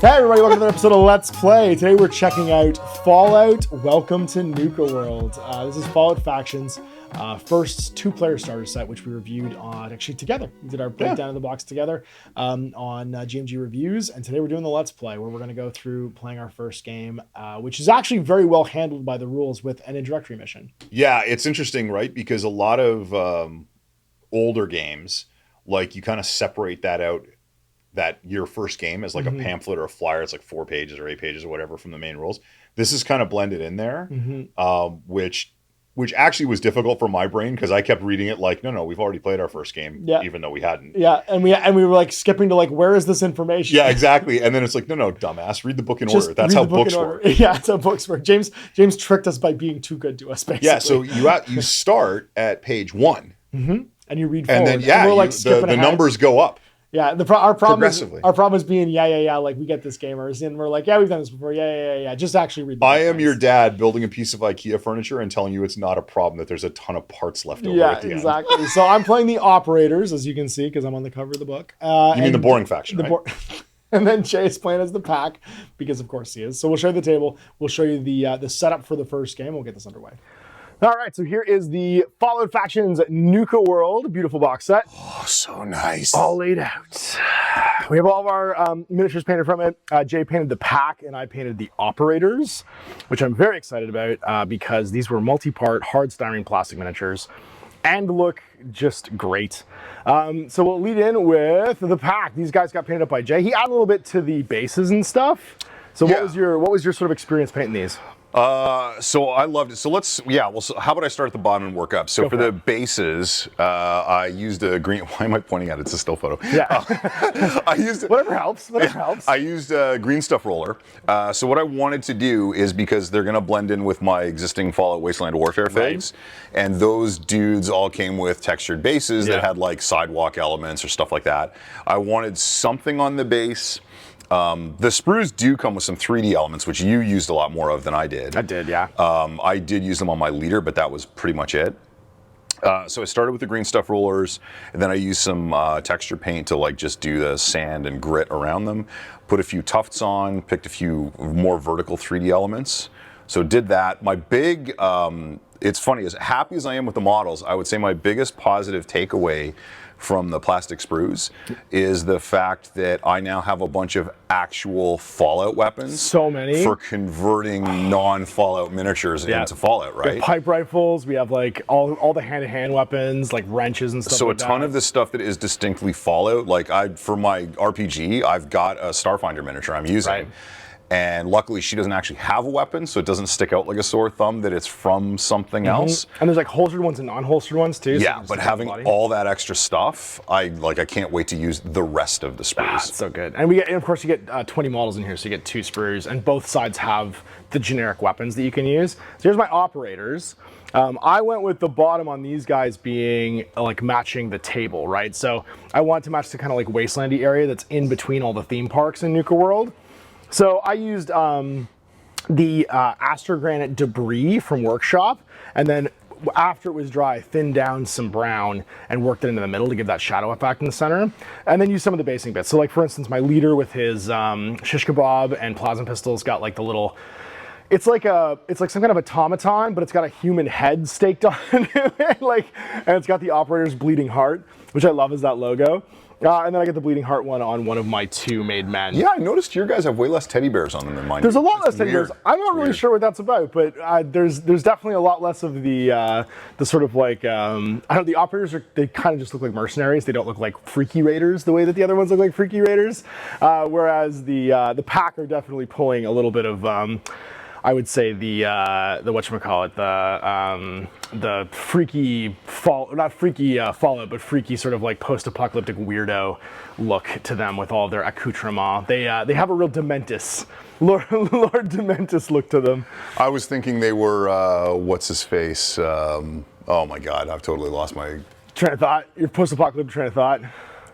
Hey everybody, welcome to another episode of Let's Play. Today we're checking out Fallout. Welcome to Nuka World. This is Fallout Factions' first two-player starter set, which we reviewed on actually together. We did our breakdown of the box together on GMG Reviews, and today we're doing the Let's Play, where we're going to go through playing our first game, which is actually very well handled by the rules with an introductory mission. Yeah, it's interesting, right? Because a lot of older games, like you kind of separate that out, that your first game is like a pamphlet or a flyer. It's like 4 pages or 8 pages or whatever from the main rules. This is kind of blended in there, which actually was difficult for my brain because I kept reading it like, no, we've already played our first game, even though we hadn't. Yeah, and we were like skipping to like, where is this information? Yeah, exactly. And then it's like, no, dumbass, read the book in order. That's how books work. Yeah, that's how books work. James tricked us by being too good to us, basically. Yeah, so you start at page 1. And you read forward. And then, we're like the numbers go up. Yeah, our problem is being like we get this gamers, and we're like, yeah, we've done this before, yeah. Just actually read. I am your dad building a piece of IKEA furniture and telling you it's not a problem that there's a ton of parts left over at the end. Yeah, exactly. So I'm playing the operators, as you can see, because I'm on the cover of the book. You mean the boring faction, right? And then Jay is playing as the pack, because of course he is. So we'll show you the table. We'll show you the setup for the first game. We'll get this underway. All right, so here is the Fallout Factions Nuka World, beautiful box set. Oh, so nice. All laid out. We have all of our miniatures painted from it. Jay painted the pack, and I painted the operators, which I'm very excited about because these were multi-part hard styrene plastic miniatures and look just great. So we'll lead in with the pack. These guys got painted up by Jay. He added a little bit to the bases and stuff. So what was your sort of experience painting these? So I loved it. So how about I start at the bottom and work up? So for the bases, I used a green, why am I pointing at it? It's a still photo. Yeah. I used whatever helps. I used a green stuff roller. So what I wanted to do is, because they're going to blend in with my existing Fallout Wasteland Warfare figs, and those dudes all came with textured bases that had like sidewalk elements or stuff like that. I wanted something on the base. The sprues do come with some 3D elements, which you used a lot more of than I did. I did, yeah. I did use them on my leader, but that was pretty much it. So I started with the green stuff rollers, and then I used some texture paint to like just do the sand and grit around them. Put a few tufts on, picked a few more vertical 3D elements. So did that. My big, it's funny, as happy as I am with the models, I would say my biggest positive takeaway from the plastic sprues is the fact that I now have a bunch of actual Fallout weapons. So many. For converting non-Fallout miniatures into Fallout, right? We have pipe rifles, we have like all the hand-to-hand weapons, like wrenches and stuff so like that. So a ton of the stuff that is distinctly Fallout, like for my RPG, I've got a Starfinder miniature I'm using. Right. And luckily, she doesn't actually have a weapon, so it doesn't stick out like a sore thumb that it's from something else. And there's like holstered ones and non-holstered ones too. Yeah, but having all that extra stuff, I can't wait to use the rest of the sprues. It's so good. And of course, you get 20 models in here, so you get 2 sprues, and both sides have the generic weapons that you can use. So here's my operators. I went with the bottom on these guys being like matching the table, right? So I want to match the kind of like wastelandy area that's in between all the theme parks in Nuka World. So I used the Astrogranite debris from Workshop, and then after it was dry, thinned down some brown and worked it into the middle to give that shadow effect in the center, and then used some of the basing bits. So like for instance, my leader with his shish kebab and plasma pistols got like the little, it's like some kind of automaton, but it's got a human head staked onto it, and it's got the operator's bleeding heart, which I love as that logo. And then I get the bleeding heart one on one of my 2 made men. Yeah, I noticed your guys have way less teddy bears on them than mine. There's a lot less teddy bears. I'm not really sure what that's about, but there's definitely a lot less of the sort of like, I don't know, the operators they kind of just look like mercenaries. They don't look like freaky raiders the way that the other ones look like freaky raiders. Whereas the pack are definitely pulling a little bit of, I would say the whatchamacallit, the freaky not freaky Fallout, but freaky sort of like post-apocalyptic weirdo look to them with all their accoutrements. They have a real Dementis, Lord Dementis look to them. I was thinking they were what's his face? Oh my God, I've totally lost my train of thought. Your post-apocalyptic train of thought.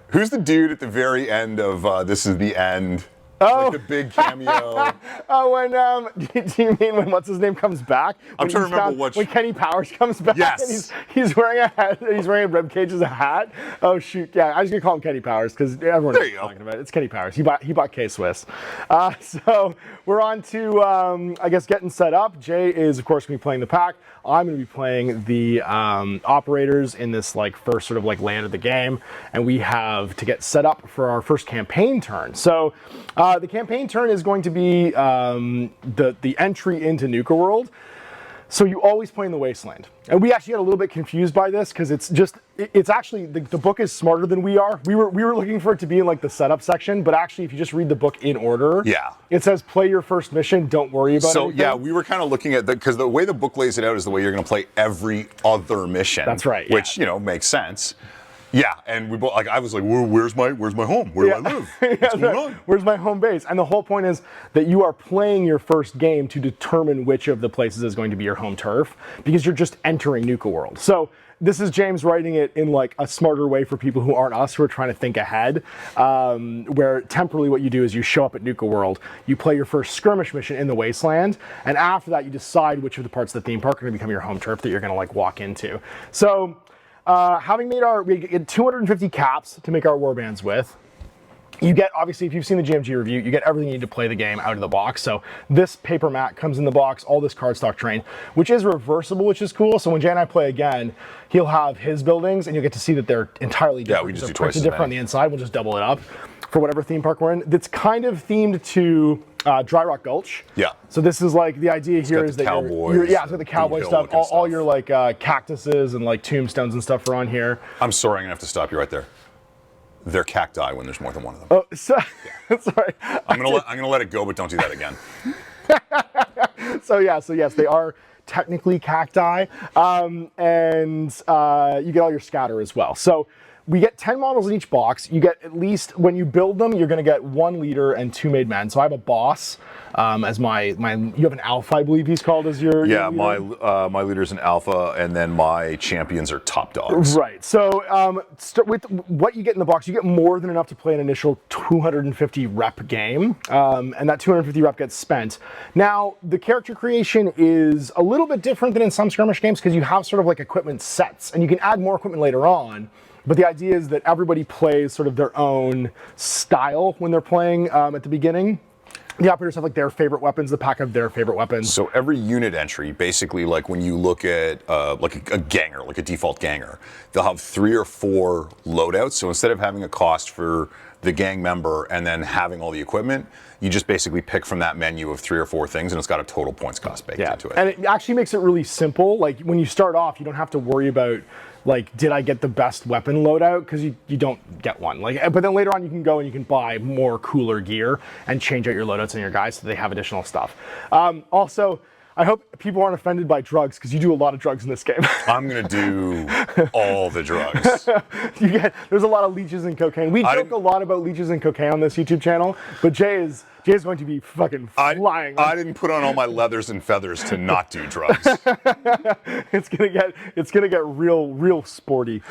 Who's the dude at the very end of This Is the End? Oh, like the big cameo. Do you mean when what's his name comes back? I'm trying to remember when Kenny Powers comes back. Yes. And he's wearing a hat. He's wearing a rib cage as a hat. Oh shoot! Yeah, I was gonna call him Kenny Powers because everyone is talking about it. It's Kenny Powers. He bought K-Swiss. So we're on to I guess getting set up. Jay is of course gonna be playing the pack. I'm gonna be playing the operators in this like first sort of like land of the game, and we have to get set up for our first campaign turn. So the campaign turn is going to be the entry into Nuka World. So you always play in the Wasteland. And we actually got a little bit confused by this because it's actually, the book is smarter than we are. We were looking for it to be in like the setup section, but actually if you just read the book in order, it says play your first mission, don't worry about it. So yeah, we were kind of looking at because the way the book lays it out is the way you're going to play every other mission. That's right. Which, makes sense. Yeah, and we both, like, I was like, where's my home? Where do I live? What's going on? Where's my home base? And the whole point is that you are playing your first game to determine which of the places is going to be your home turf, because you're just entering Nuka World. So this is James writing it in like a smarter way for people who aren't us, who are trying to think ahead, where temporally what you do is you show up at Nuka World, you play your first skirmish mission in the Wasteland, and after that you decide which of the parts of the theme park are going to become your home turf that you're going to like walk into. So having made we get 250 caps to make our warbands with. You get, obviously, if you've seen the GMG review, you get everything you need to play the game out of the box. So this paper mat comes in the box, all this cardstock terrain, which is reversible, which is cool. So when Jay and I play again, he'll have his buildings, and you'll get to see that they're entirely different. Yeah, we just do printed twice as different on the inside. We'll just double it up for whatever theme park we're in. That's kind of themed to Dry Rock Gulch. Yeah. So this is like the idea here is that it's got the cowboy stuff. All your like cactuses and like tombstones and stuff are on here. I'm sorry, I'm gonna have to stop you right there. They're cacti when there's more than one of them. Oh, sorry. I'm gonna let it go, but don't do that again. So yes, they are technically cacti, and you get all your scatter as well. So we get 10 models in each box. You get at least, when you build them, you're gonna get 1 leader and 2 made men. So I have a boss as my, you have an alpha, I believe he's called as your Yeah, leader. my leader's an alpha, and then my champions are top dogs. Right, so with what you get in the box, you get more than enough to play an initial 250 rep game, and that 250 rep gets spent. Now, the character creation is a little bit different than in some skirmish games because you have sort of like equipment sets, and you can add more equipment later on. But the idea is that everybody plays sort of their own style when they're playing at the beginning. The operators have like their favorite weapons, the pack have their favorite weapons. So every unit entry, basically, like when you look at like a ganger, like a default ganger, they'll have 3 or 4 loadouts. So instead of having a cost for the gang member and then having all the equipment, you just basically pick from that menu of 3 or 4 things, and it's got a total points cost baked into it. And it actually makes it really simple. Like when you start off, you don't have to worry about like, did I get the best weapon loadout? Because you don't get one. Like, but then later on you can go and you can buy more cooler gear and change out your loadouts and your guys so they have additional stuff. Also, I hope people aren't offended by drugs because you do a lot of drugs in this game. I'm gonna do all the drugs. There's a lot of leeches and cocaine. We joke a lot about leeches and cocaine on this YouTube channel, but Jay is going to be fucking flying. I didn't put on all my leathers and feathers to not do drugs. It's gonna get real sporty.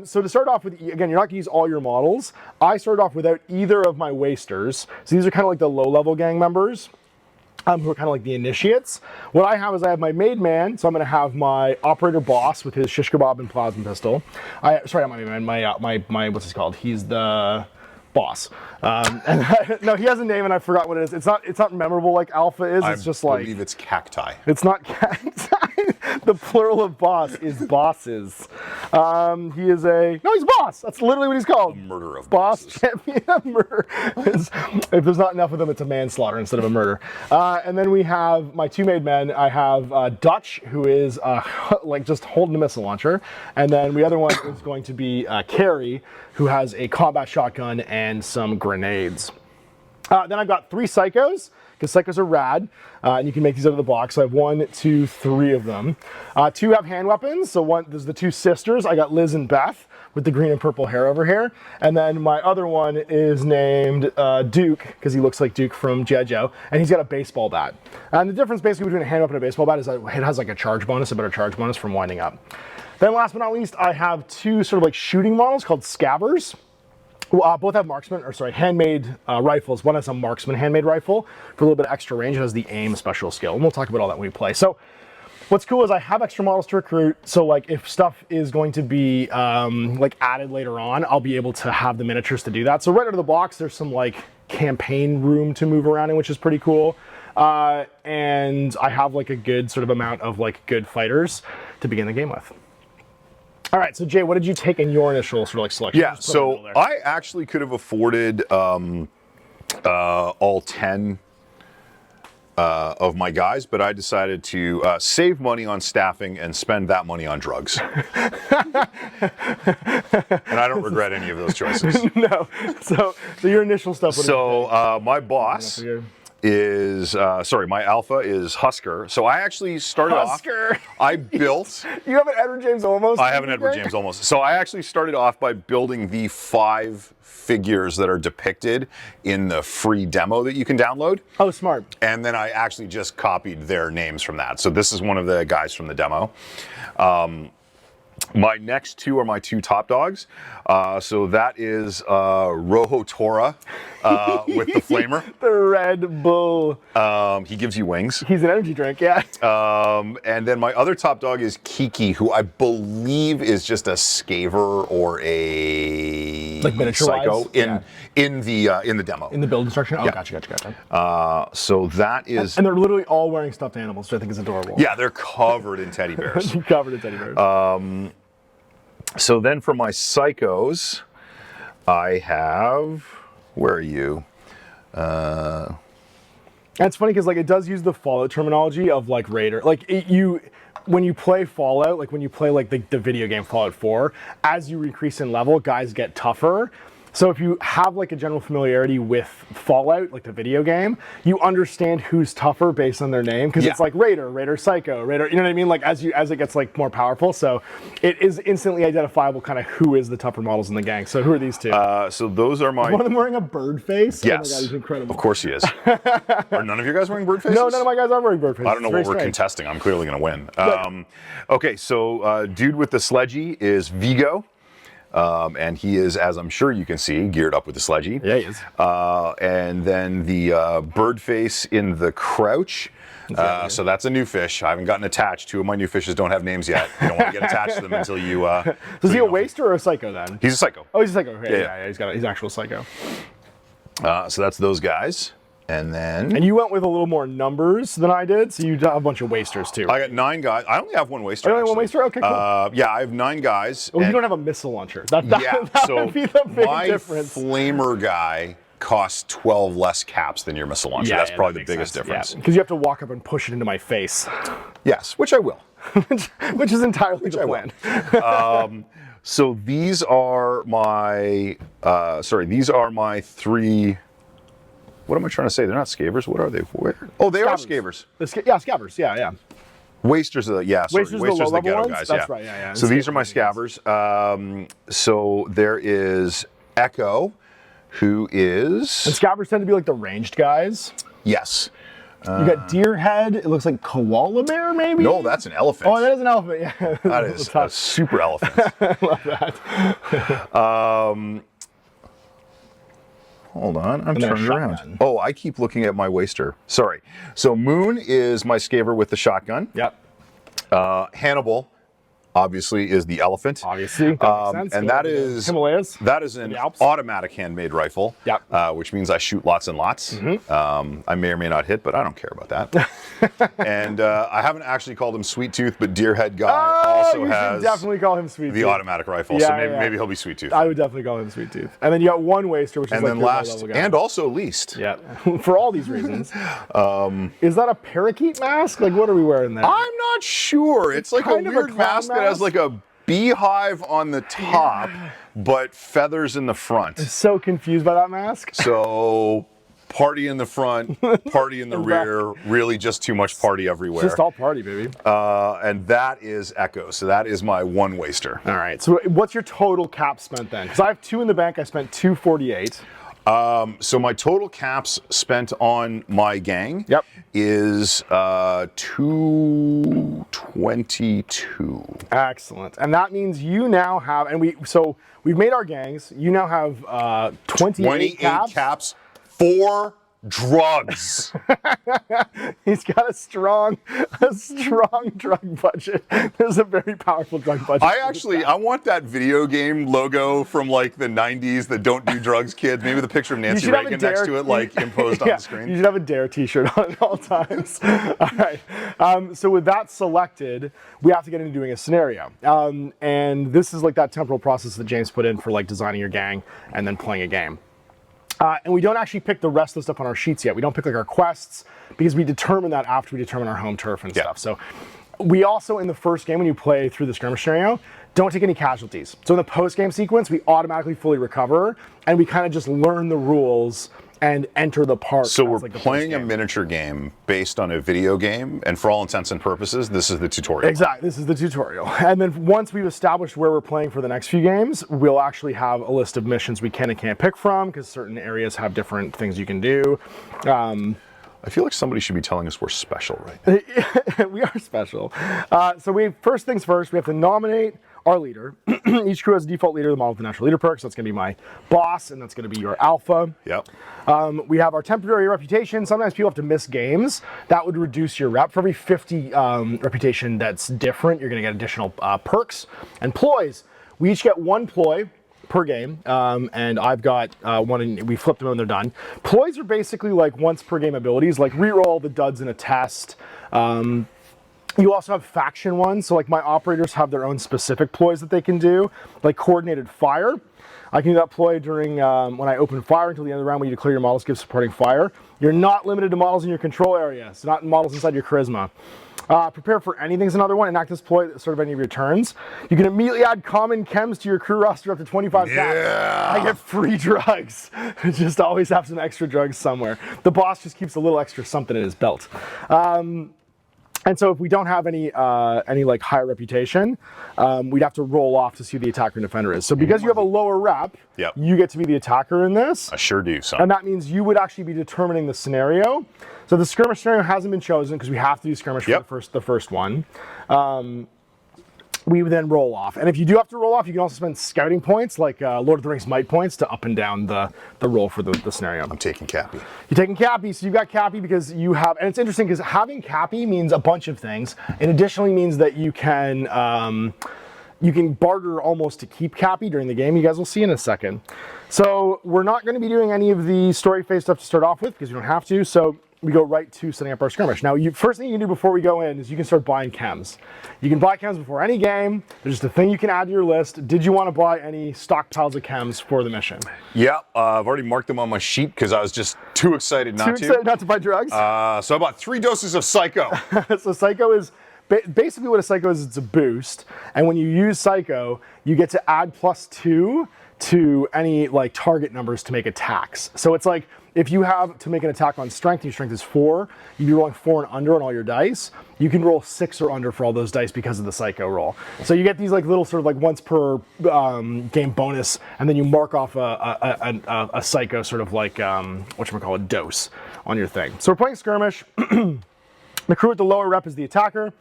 So to start off with, again, you're not gonna use all your models. I started off without either of my wasters. So these are kind of like the low-level gang members. Who are kind of like the initiates. What I have is I have my made man, so I'm going to have my operator boss with his shish kebab and plasma pistol. Sorry, not my made man, my what's he called? He's the boss. No, he has a name and I forgot what it is. It's not memorable like Alpha is. It's just like, I believe it's cacti. It's not cacti. The plural of boss is bosses. He is he's boss. That's literally what he's called. A murder of boss bosses. Champion of murder. If there's not enough of them, it's a manslaughter instead of a murder. And then we have my 2 made men. I have Dutch, who is like just holding a missile launcher, and then the other one is going to be Carrie, who has a combat shotgun and some grenades. Then I've got 3 psychos, because psychos are rad, and you can make these out of the box. So I have 1, 2, 3 of them. 2 have hand weapons, so there's the 2 sisters. I got Liz and Beth with the green and purple hair over here. And then my other one is named Duke, because he looks like Duke from G.I. Joe, and he's got a baseball bat. And the difference basically between a hand weapon and a baseball bat is that it has like a charge bonus, a better charge bonus from winding up. Then last but not least, I have 2 sort of like shooting models called Scabbers. Both have marksman, or sorry, handmade rifles. One has a marksman handmade rifle for a little bit of extra range. It has the aim special skill, and we'll talk about all that when we play. So what's cool is I have extra models to recruit, so like if stuff is going to be like added later on, I'll be able to have the miniatures to do that. So right out of the box, there's some like campaign room to move around in, which is pretty cool. And I have like a good sort of amount of like good fighters to begin the game with. All right, so Jay, what did you take in your initial sort of like selection? Yeah, so I actually could have afforded all 10 of my guys, but I decided to save money on staffing and spend that money on drugs. And I don't regret any of those choices. No. So your initial stuff. So my boss is, sorry, my alpha is Husker. So I actually started off, I built. You have an Edward James Olmos? I have an Edward James Olmos. So I actually started off by building the 5 figures that are depicted in the free demo that you can download. Oh, smart. And then I actually just copied their names from that. So this is one of the guys from the demo. My next 2 are my 2 top dogs. So that is Rojo Tora with the flamer. The Red Bull. He gives you wings. He's an energy drink, yeah. And then my other top dog is Kiki, who I believe is just a scaver or a like miniature psycho in the demo. In the build instruction? Oh, yeah. Gotcha. So that is... And they're literally all wearing stuffed animals, which I think is adorable. Yeah, they're covered in teddy bears. Covered in teddy bears. So then for my psychos, I have... Where are you? And it's funny because like it does use the Fallout terminology of like Raider. Like when you play Fallout, like when you play like the video game Fallout 4, as you increase in level, guys get tougher. So if you have like a general familiarity with Fallout, like the video game, you understand who's tougher based on their name, because it's like Raider, Raider Psycho, Raider, you know what I mean? Like as it gets like more powerful, so it is instantly identifiable kind of who is the tougher models in the gang. So who are these 2? So those are my... Is one of them wearing a bird face? Yes. Oh my God, he's incredible. Of course he is. Are none of your guys wearing bird faces? No, none of my guys are wearing bird faces. I don't know what we're contesting. I'm clearly going to win. Okay, so dude with the sledgy is Vigo. And he is, as I'm sure you can see, geared up with the sledgy. Yeah, he is. And then the bird face in the crouch. So that's a new fish. I haven't gotten attached. 2 of my new fishes don't have names yet. You don't want to get attached to them until you... So is he a waster or a psycho then? He's a psycho. Oh, he's a psycho. Okay, yeah. He's actual psycho. So that's those guys. And then... And you went with a little more numbers than I did, so you have a bunch of wasters too. I got 9 guys. I only have 1 waster. Only 1 waster? Okay, cool. Yeah, I have 9 guys. Oh, you don't have a missile launcher. That so would be the big my difference. flamer guy costs 12 less caps than your missile launcher. That's probably the biggest difference. Because you have to walk up and push it into my face. Yes, which I will. which is entirely the plan. So these are my... these are my 3... What am I trying to say? They're not scavers. What are they? Where? Oh, they are scavers. Scabbers. Yeah. Wasters are wasters are the ghetto ones? guys. That's right. Yeah. So these are my scabbers. So there is Echo, who is... And scabbers tend to be like the ranged guys. Yes. You got deer head. It looks like koala bear, maybe? No, that's an elephant. Oh, that is an elephant. Yeah. That is a super elephant. I love that. Hold on, I'm turning around. Oh, I keep looking at my waster. Sorry. So Moon is my scaver with the shotgun. Yep. Hannibal, obviously, is the elephant. Obviously, that makes sense. And that is Himalayas. That is an automatic handmade rifle. Yep. Which means I shoot lots and lots. I may or may not hit, but I don't care about that. And I haven't actually called him Sweet Tooth, but Deerhead Guy also has definitely call him Sweet Tooth. The automatic rifle. So maybe he'll be Sweet Tooth. I would definitely call him Sweet Tooth. And then you got 1 waster, which is like then last and also least. Yeah. For all these reasons. Is that a parakeet mask? Like, what are we wearing there? I'm not sure. It's like a weird mask that has like a beehive on the top, but feathers in the front. I'm so confused by that mask. So party in the front, party in the rear, really just too much party everywhere. It's just all party, baby. And that is Echo. So that is my 1 waster. All right. So what's your total cap spent then? Because I have 2 in the bank. I spent $248. So my total caps spent on my gang is 222. Excellent. And that means you now have, and we've made our gangs. You now have 28 caps for drugs. He's got a strong drug budget. There's a very powerful drug budget. I want that video game logo from like the 90s that don't do drugs kids. Maybe the picture of Nancy Reagan next to it, like imposed on the screen. You should have a DARE t-shirt on at all times. All right. So with that selected, we have to get into doing a scenario. And this is like that temporal process that James put in for like designing your gang and then playing a game. And we don't actually pick the rest of the stuff on our sheets yet. We don't pick like our quests because we determine that after we determine our home turf and stuff. So we also, in the first game, when you play through the skirmish scenario, don't take any casualties. So in the post-game sequence, we automatically fully recover and we kind of just learn the rules and enter the park. So we're playing a miniature game based on a video game, and for all intents and purposes, this is the tutorial. Exactly, this is the tutorial. And then once we've established where we're playing for the next few games, we'll actually have a list of missions we can and can't pick from, because certain areas have different things you can do. I feel like somebody should be telling us we're special right now. We are special. So first things first, we have to nominate our leader. Each crew has a default leader, the model with the natural leader perk, so that's going to be my boss, and that's going to be your alpha. Yep. We have our temporary reputation. Sometimes people have to miss games. That would reduce your rep. For every 50 reputation that's different, you're going to get additional perks. And ploys, we each get 1 ploy per game, and I've got one, and we flip them when they're done. Ploys are basically like once per game abilities, like reroll the duds in a test. You also have faction ones, so like my operators have their own specific ploys that they can do, like coordinated fire. I can do that ploy during when I open fire until the end of the round when you declare your models give supporting fire. You're not limited to models in your control area, so not models inside your charisma. Prepare for anything is another one. Enact this ploy at the start of any of your turns. You can immediately add common chems to your crew roster up to 25 caps. I get free drugs. Just always have some extra drugs somewhere. The boss just keeps a little extra something in his belt. And so if we don't have any like higher reputation, we'd have to roll off to see who the attacker and defender is. So because you have a lower rep, you get to be the attacker in this. I sure do, son. And that means you would actually be determining the scenario. So the skirmish scenario hasn't been chosen because we have to do skirmish for the first one. We would then roll off. And if you do have to roll off, you can also spend scouting points, like Lord of the Rings might points, to up and down the roll for the scenario. I'm taking Cappy. You're taking Cappy, so you've got Cappy because you have, and it's interesting because having Cappy means a bunch of things. It additionally means that you can barter almost to keep Cappy during the game. You guys will see in a second. So we're not going to be doing any of the story phase stuff to start off with because you don't have to. So we go right to setting up our skirmish. Now, first thing you can do before we go in is you can start buying chems. You can buy chems before any game. There's just a thing you can add to your list. Did you want to buy any stockpiles of chems for the mission? Yeah, I've already marked them on my sheet because I was just too excited not to. Too excited not to buy drugs? So I bought 3 doses of Psycho. So Psycho is, basically what a Psycho is, it's a boost. And when you use Psycho, you get to add +2 to any like target numbers to make attacks. So it's like, if you have to make an attack on strength, your strength is 4, you'd be rolling 4 and under on all your dice. You can roll 6 or under for all those dice because of the Psycho roll. So you get these like little sort of like once per game bonus, and then you mark off a Psycho sort of like, whatchamacallit, dose on your thing. So we're playing skirmish. The crew with the lower rep is the attacker.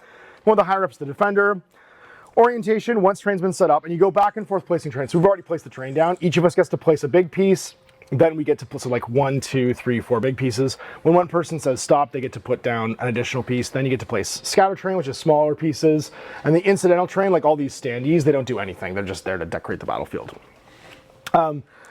One of the higher reps is the defender. Orientation, once train's been set up, and you go back and forth placing trains. So we've already placed the train down. Each of us gets to place a big piece. Then we get to put so like 1, 2, 3, 4 big pieces. When one person says stop, they get to put down an additional piece. Then you get to place scatter train, which is smaller pieces. And the incidental train, like all these standees, they don't do anything. They're just there to decorate the battlefield.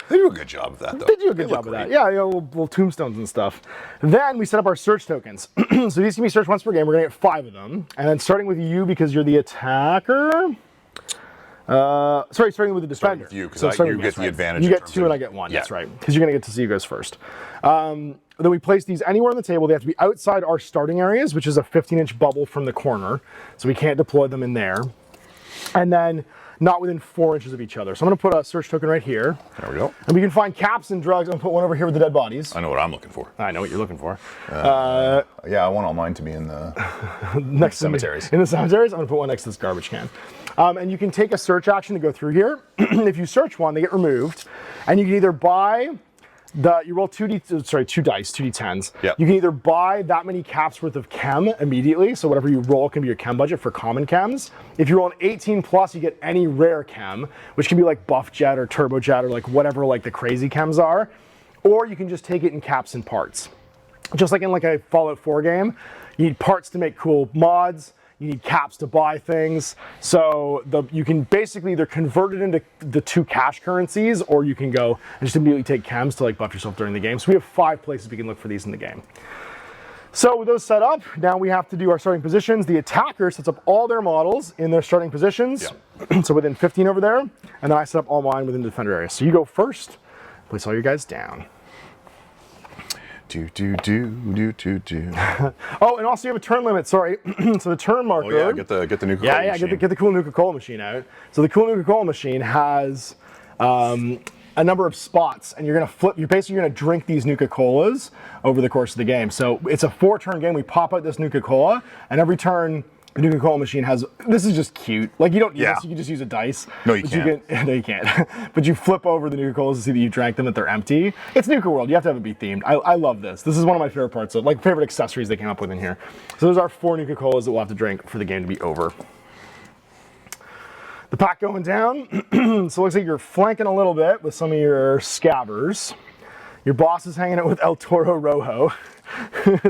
They do a good job of that, though. They do a good job of that. Yeah, little tombstones and stuff. Then we set up our search tokens. So these can be searched once per game. We're gonna get 5 of them. And then starting with you because you're the attacker. Starting with the defender. You, because you get the advantage. You get 2 and I get 1, that's right. Because you're gonna get to see who goes first. Then we place these anywhere on the table. They have to be outside our starting areas, which is a 15-inch bubble from the corner. So we can't deploy them in there. And then not within 4 inches of each other. So I'm gonna put a search token right here. There we go. And we can find caps and drugs. I'm gonna put one over here with the dead bodies. I know what I'm looking for. I know what you're looking for. Yeah, I want all mine to be in the next cemeteries. In the cemeteries, I'm gonna put one next to this garbage can. And you can take a search action to go through here. If you search one, they get removed. And you can either buy You roll two dice, 2d10s. Yep. You can either buy that many caps worth of chem immediately, so whatever you roll can be your chem budget for common chems. If you roll an 18 plus, you get any rare chem, which can be like buff jet or turbo jet or like whatever like the crazy chems are. Or you can just take it in caps and parts. Just like in like a Fallout 4 game, you need parts to make cool mods. You need caps to buy things. So you can basically either convert it into the 2 cash currencies, or you can go and just immediately take chems to like buff yourself during the game. So we have 5 places we can look for these in the game. So with those set up, now we have to do our starting positions. The attacker sets up all their models in their starting positions. Yep. So within 15 over there, and then I set up all mine within the defender area. So you go first, place all your guys down. Oh, and also you have a turn limit, sorry. So the turn marker. Oh yeah, get the Nuka Cola machine. Get the cool Nuka Cola machine out. So the cool Nuka Cola machine has a number of spots, and you're basically gonna drink these Nuka Colas over the course of the game. So it's a 4-turn game. We pop out this Nuka Cola, and every turn the Nuka Cola machine has, this is just cute. Like you don't use this, you can just use a dice. No, you can't. No, you can't. But you flip over the Nuka Colas to see that you drank them, that they're empty. It's Nuka World, you have to have it be themed. I love this. This is one of my favorite parts of, like favorite accessories they came up with in here. So those are 4 Nuka Colas that we'll have to drink for the game to be over. The pack going down. So it looks like you're flanking a little bit with some of your scabbers. Your boss is hanging out with El Toro Rojo.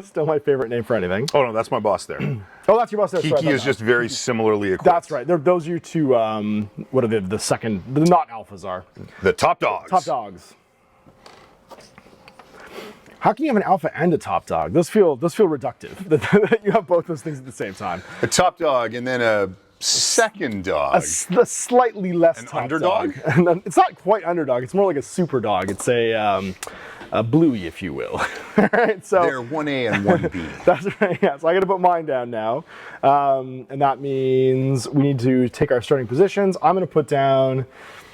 Still my favorite name for anything. Oh no, that's my boss there. Oh, that's your boss there. Kiki is just very similarly equipped. That's right. Those are your 2, what are the not alphas are. The top dogs. Top dogs. How can you have an alpha and a top dog? Those feel reductive, that you have both those things at the same time. A top dog and then a second dog. A slightly less An top underdog? dog. It's not quite underdog. It's more like a super dog. It's a bluey, if you will. All right, so they're 1A and 1B. That's right. Yeah. So I got to put mine down now, and that means we need to take our starting positions. I'm going to put down.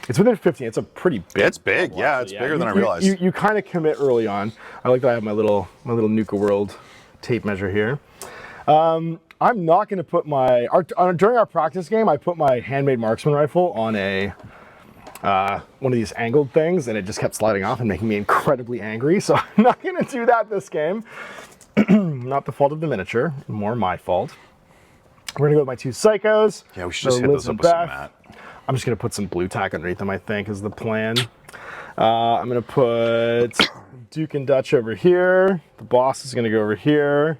It's within 15. It's a pretty big. It's big. Level, yeah, it's bigger than I realized. You kind of commit early on. I like that I have my little Nuka World tape measure here. I'm not going to put during our practice game, I put my handmade marksman rifle on one of these angled things, and it just kept sliding off and making me incredibly angry. So I'm not going to do that this game. Not the fault of the miniature, more my fault. We're going to go with my 2 psychos. Yeah, we should just hit those up with some mat. I'm just going to put some blue tack underneath them, I think, is the plan. I'm going to put Duke and Dutch over here. The boss is going to go over here.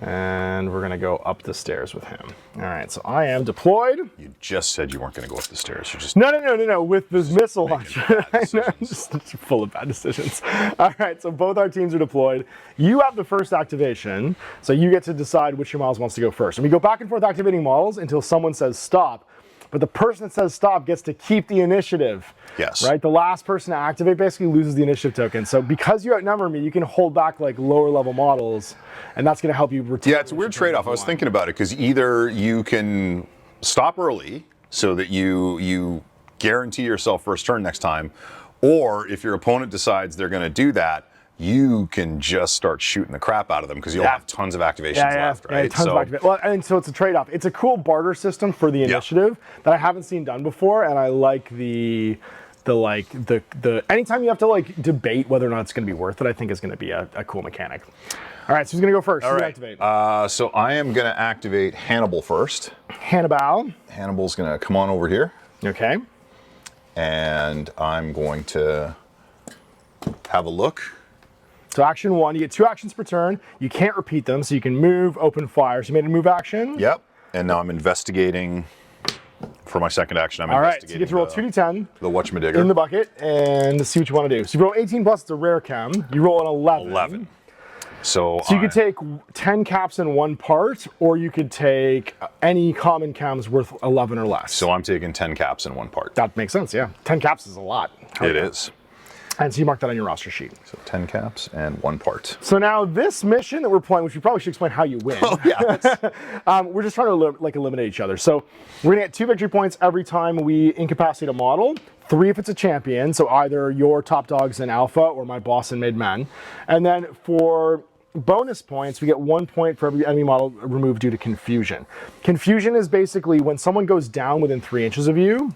And we're gonna go up the stairs with him. All right, so I am deployed. You just said you weren't gonna go up the stairs. You just No. With this missile launcher, I know, just full of bad decisions. All right, so both our teams are deployed. You have the first activation, so you get to decide which your models wants to go first. And we go back and forth activating models until someone says stop. But the person that says stop gets to keep the initiative. Yes. Right? The last person to activate basically loses the initiative token. So because you outnumber me, you can hold back like lower level models, and that's going to help you retain. Yeah, it's a weird trade-off. I was thinking about it because either you can stop early so that you guarantee yourself first turn next time, or if your opponent decides they're going to do that, you can just start shooting the crap out of them because you'll have tons of activations left, right? Yeah, tons of activations. Well, and so it's a trade-off. It's a cool barter system for the initiative that I haven't seen done before, and I like the anytime you have to like debate whether or not it's going to be worth it, I think is going to be a cool mechanic. All right, so who's going to go first? All right. Activate? So I am going to activate Hannibal first. Hannibal. Hannibal's going to come on over here. Okay. And I'm going to have a look. So action 1, you get 2 actions per turn. You can't repeat them, so you can move, open fire. So you made a move action. Yep. And now I'm investigating for my second action. I'm All right, investigating. so you get to roll 2d10. The whatchamadigger. In the bucket, and see what you want to do. So you roll 18 plus, it's a rare chem. You roll an 11. 11. So you could take 10 caps in 1 part, or you could take any common chems worth 11 or less. So I'm taking 10 caps in 1 part. That makes sense, yeah. 10 caps is a lot. It is. And so you mark that on your roster sheet. So 10 caps and 1 part. So now this mission that we're playing, which we probably should explain how you win. Oh, yeah. We're just trying to eliminate each other. So we're gonna get 2 victory points every time we incapacitate a model. 3 if it's a champion, so either your top dogs in alpha or my boss in mid men. And then for bonus points, we get 1 point for every enemy model removed due to confusion. Confusion is basically when someone goes down within 3 inches of you,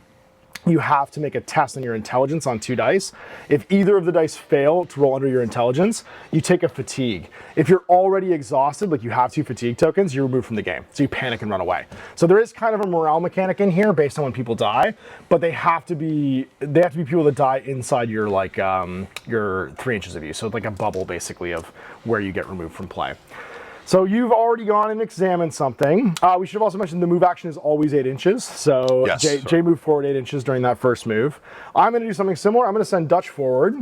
you have to make a test on your intelligence on 2 dice. If either of the dice fail to roll under your intelligence, you take a fatigue. If you're already exhausted, like you have 2 fatigue tokens, you're removed from the game. So you panic and run away. So there is kind of a morale mechanic in here based on when people die, but they have to be people that die inside your like your 3 inches of you. So it's like a bubble basically of where you get removed from play. So you've already gone and examined something. We should have also mentioned the move action is always 8 inches. So yes, Jay moved forward 8 inches during that first move. I'm going to do something similar. I'm going to send Dutch forward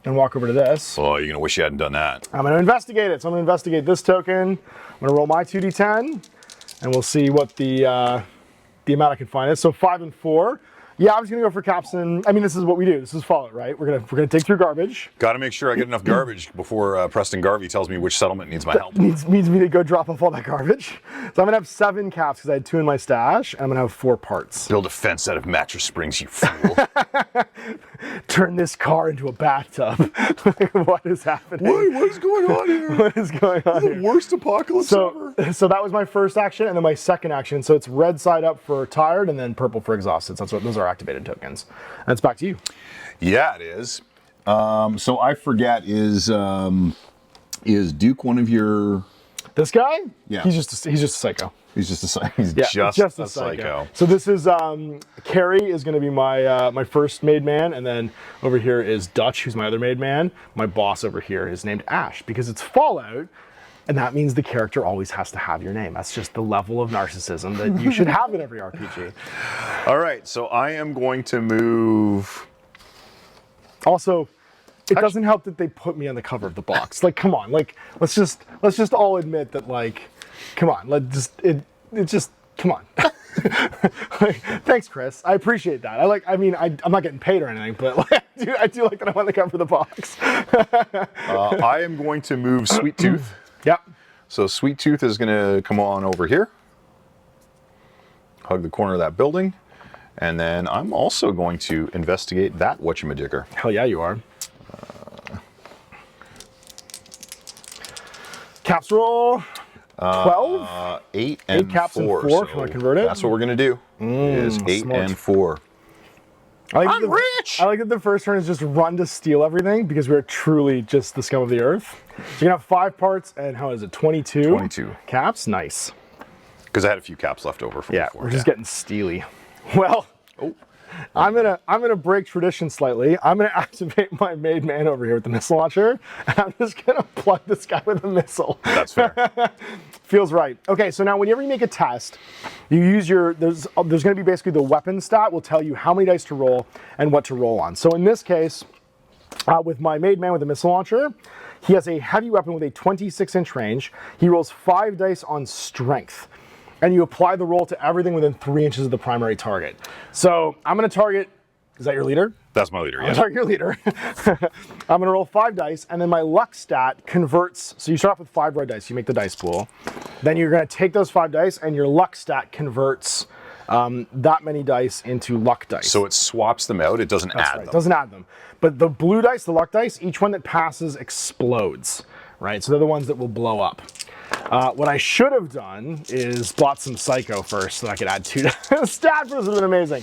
and walk over to this. Oh, you're going to wish you hadn't done that. I'm going to investigate it. So I'm going to investigate this token. I'm going to roll my 2d10, and we'll see what the amount I can find is. So 5 and 4. Yeah, I'm just gonna go for capstan. I mean, this is what we do. This is Fallout, right? We're gonna dig through garbage. Got to make sure I get enough garbage before Preston Garvey tells me which settlement needs my help. Means me to go drop off all that garbage. So I'm gonna have 7 caps because I had 2 in my stash, and I'm gonna have 4 parts. Build a fence out of mattress springs, you fool. Turn this car into a bathtub. What is happening? What is going on here? What is going on here? The worst apocalypse ever. So that was my first action, and then my second action. So it's red side up for tired, and then purple for exhausted. So those are activated tokens. And it's back to you. Yeah, it is. So I forget, is Duke one of your... This guy? Yeah. He's just a psycho. He's just a psycho. So this is Carrie is going to be my my first made man, and then over here is Dutch, who's my other made man. My boss over here is named Ash because it's Fallout, and that means the character always has to have your name. That's just the level of narcissism that you should have in every RPG. All right, so I am going to move. Also, it doesn't help that they put me on the cover of the box. Like, come on, like let's just all admit that, like, come on, come on. Like, thanks, Chris. I appreciate that. I'm not getting paid or anything, but like, I do like that I'm on the cover of the box. I am going to move Sweet Tooth. Yep. So Sweet Tooth is going to come on over here, hug the corner of that building, and then I'm also going to investigate that whatchamajigger. Hell yeah, you are. Caps roll 12. 8 and 8 caps 4. and 4. If you want to convert it. That's what we're going to do. Is 8 smart. and 4. I'm rich! I like that the first turn is just run to steal everything because we're truly just the scum of the earth. So you're gonna have 5 parts and how is it? 22? 22 caps. Nice. Because I had a few caps left over from before. We're just getting steely. Well, I'm gonna break tradition slightly. I'm gonna activate my made man over here with the missile launcher, and I'm just gonna plug this guy with a missile. That's fair. Feels right. Okay, so now whenever you make a test, you use there's gonna be basically the weapon stat will tell you how many dice to roll and what to roll on. So in this case, with my made man with a missile launcher, he has a heavy weapon with a 26-inch range. He rolls 5 dice on strength, and you apply the roll to everything within 3 inches of the primary target. So I'm gonna target, is that your leader? That's my leader, yeah. I'm target your leader. I'm gonna roll 5 dice, and then my luck stat converts, so you start off with 5 red dice, you make the dice pool. Then you're gonna take those 5 dice, and your luck stat converts that many dice into luck dice. So it swaps them out, it doesn't add them. It doesn't add them. But the blue dice, the luck dice, each one that passes explodes, right? So they're the ones that will blow up. What I should have done is bought some Psycho first so I could add 2 stat would have been amazing.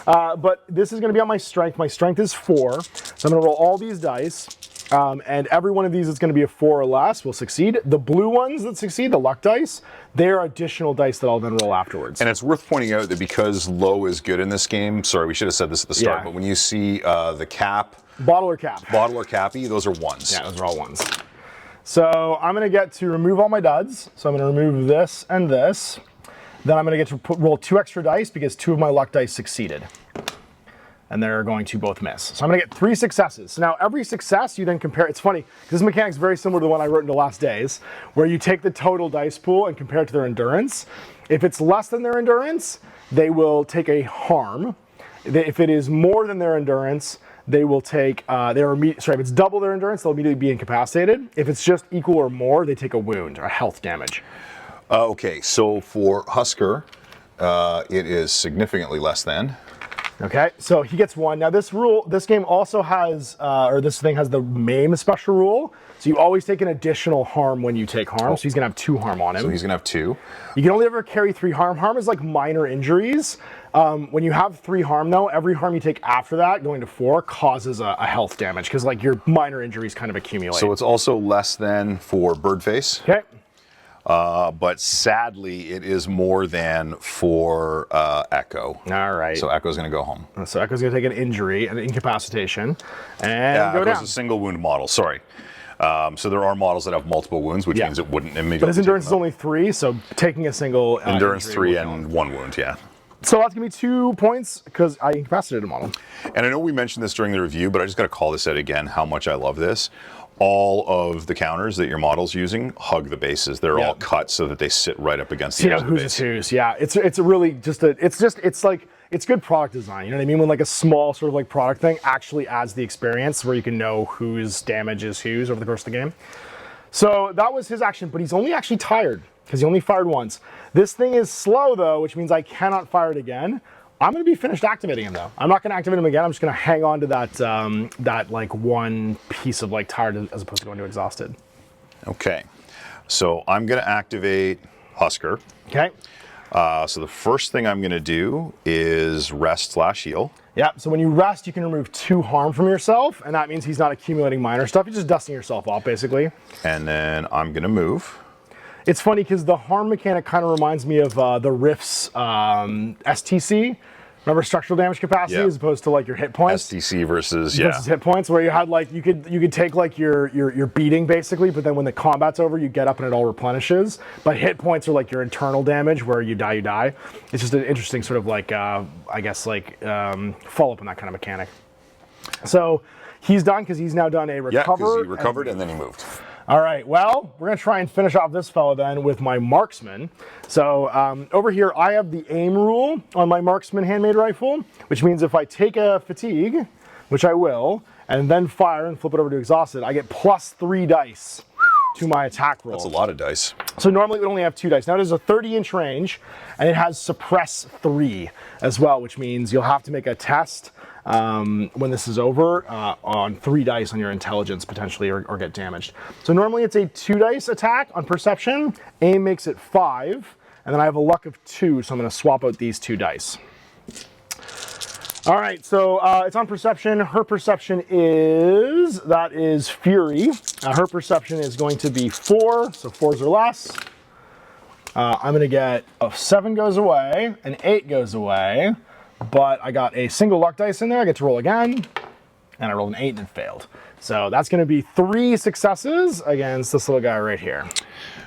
But this is going to be on my strength. My strength is 4. So I'm going to roll all these dice. And every one of these is going to be a 4 or less will succeed. The blue ones that succeed, the luck dice, they're additional dice that I'll then roll afterwards. And it's worth pointing out that because low is good in this game, sorry, we should have said this at the start, Yeah. but when you see the cap, Bottle or cap? bottle or cappy, those are 1s. Yeah, those are all 1s. So I'm going to get to remove all my duds. So I'm going to remove this and this. Then I'm going to get to roll 2 extra dice because 2 of my luck dice succeeded. And they're going to both miss. So I'm going to get 3 successes. So now every success you then compare. It's funny, because this mechanic's very similar to the one I wrote in the last days, where you take the total dice pool and compare it to their endurance. If it's less than their endurance, they will take a harm. If it is more than their endurance, they will take, if it's double their endurance, they'll immediately be incapacitated. If it's just equal or more, they take a wound or a health damage. Okay, so for Husker, it is significantly less than. Okay, so he gets 1. Now this game also has, or this thing has the MAME special rule. So you always take an additional harm when you take harm. So he's gonna have 2 harm on him. So he's gonna have 2. You can only ever carry 3 harm. Harm is like minor injuries. When you have 3 harm though, every harm you take after that, going to 4, causes a health damage because like your minor injuries kind of accumulate. So it's also less than for Birdface. Okay. But sadly, it is more than for Echo. All right. So Echo's going to go home. So Echo's going to take an injury, an incapacitation, and Yeah, go Echo's down. a single wound model. Sorry. So there are models that have multiple wounds, which means it wouldn't immediately. But his endurance is only 3, so taking a single endurance injury 3 and 1 wound. Yeah. So that's gonna be 2 points because I incapacitated a model. And I know we mentioned this during the review, but I just got to call this out again. How much I love this. All of the counters that your model's using hug the bases. They're all cut so that they sit right up against the edge of the base. Who's. Yeah, it's a really it's good product design. You know what I mean? When like a small sort of like product thing actually adds the experience where you can know whose damage is whose over the course of the game. So that was his action, but he's only actually tired because he only fired once. This thing is slow though, which means I cannot fire it again. I'm going to be finished activating him though. I'm not going to activate him again. I'm just going to hang on to that like one piece of like tired as opposed to going to exhausted. Okay, so I'm going to activate Husker. Okay. So the first thing I'm going to do is rest/heal. Yeah, so when you rest, you can remove 2 harm from yourself, and that means he's not accumulating minor stuff. You're just dusting yourself off, basically. And then I'm going to move. It's funny because the harm mechanic kind of reminds me of the Rift's STC. Remember structural damage capacity as opposed to like your hit points? STC versus hit points, where you had like you could take like your beating basically, but then when the combat's over, you get up and it all replenishes. But hit points are like your internal damage, where you die. It's just an interesting sort of like I guess like follow up on that kind of mechanic. So he's done because he's now done a recover. Yeah, because he recovered and then he moved. All right, well, we're gonna try and finish off this fellow then with my marksman. So over here, I have the aim rule on my marksman handmade rifle, which means if I take a fatigue, which I will, and then fire and flip it over to exhausted, I get +3 dice to my attack roll. That's a lot of dice. So normally it would only have 2 dice. Now it is a 30-inch range, and it has suppress 3 as well, which means you'll have to make a test when this is over on 3 dice on your intelligence potentially or get damaged. So normally it's a 2 dice attack on perception. Aim makes it 5, and then I have a luck of 2, so I'm going to swap out these 2 dice. All right, so it's on perception. Her perception is Fury. Her perception is going to be 4, so 4s or less. I'm going to get a 7 goes away, an 8 goes away. But I got a single luck dice in there. I get to roll again, and I rolled an 8 and it failed. So that's going to be 3 successes against this little guy right here.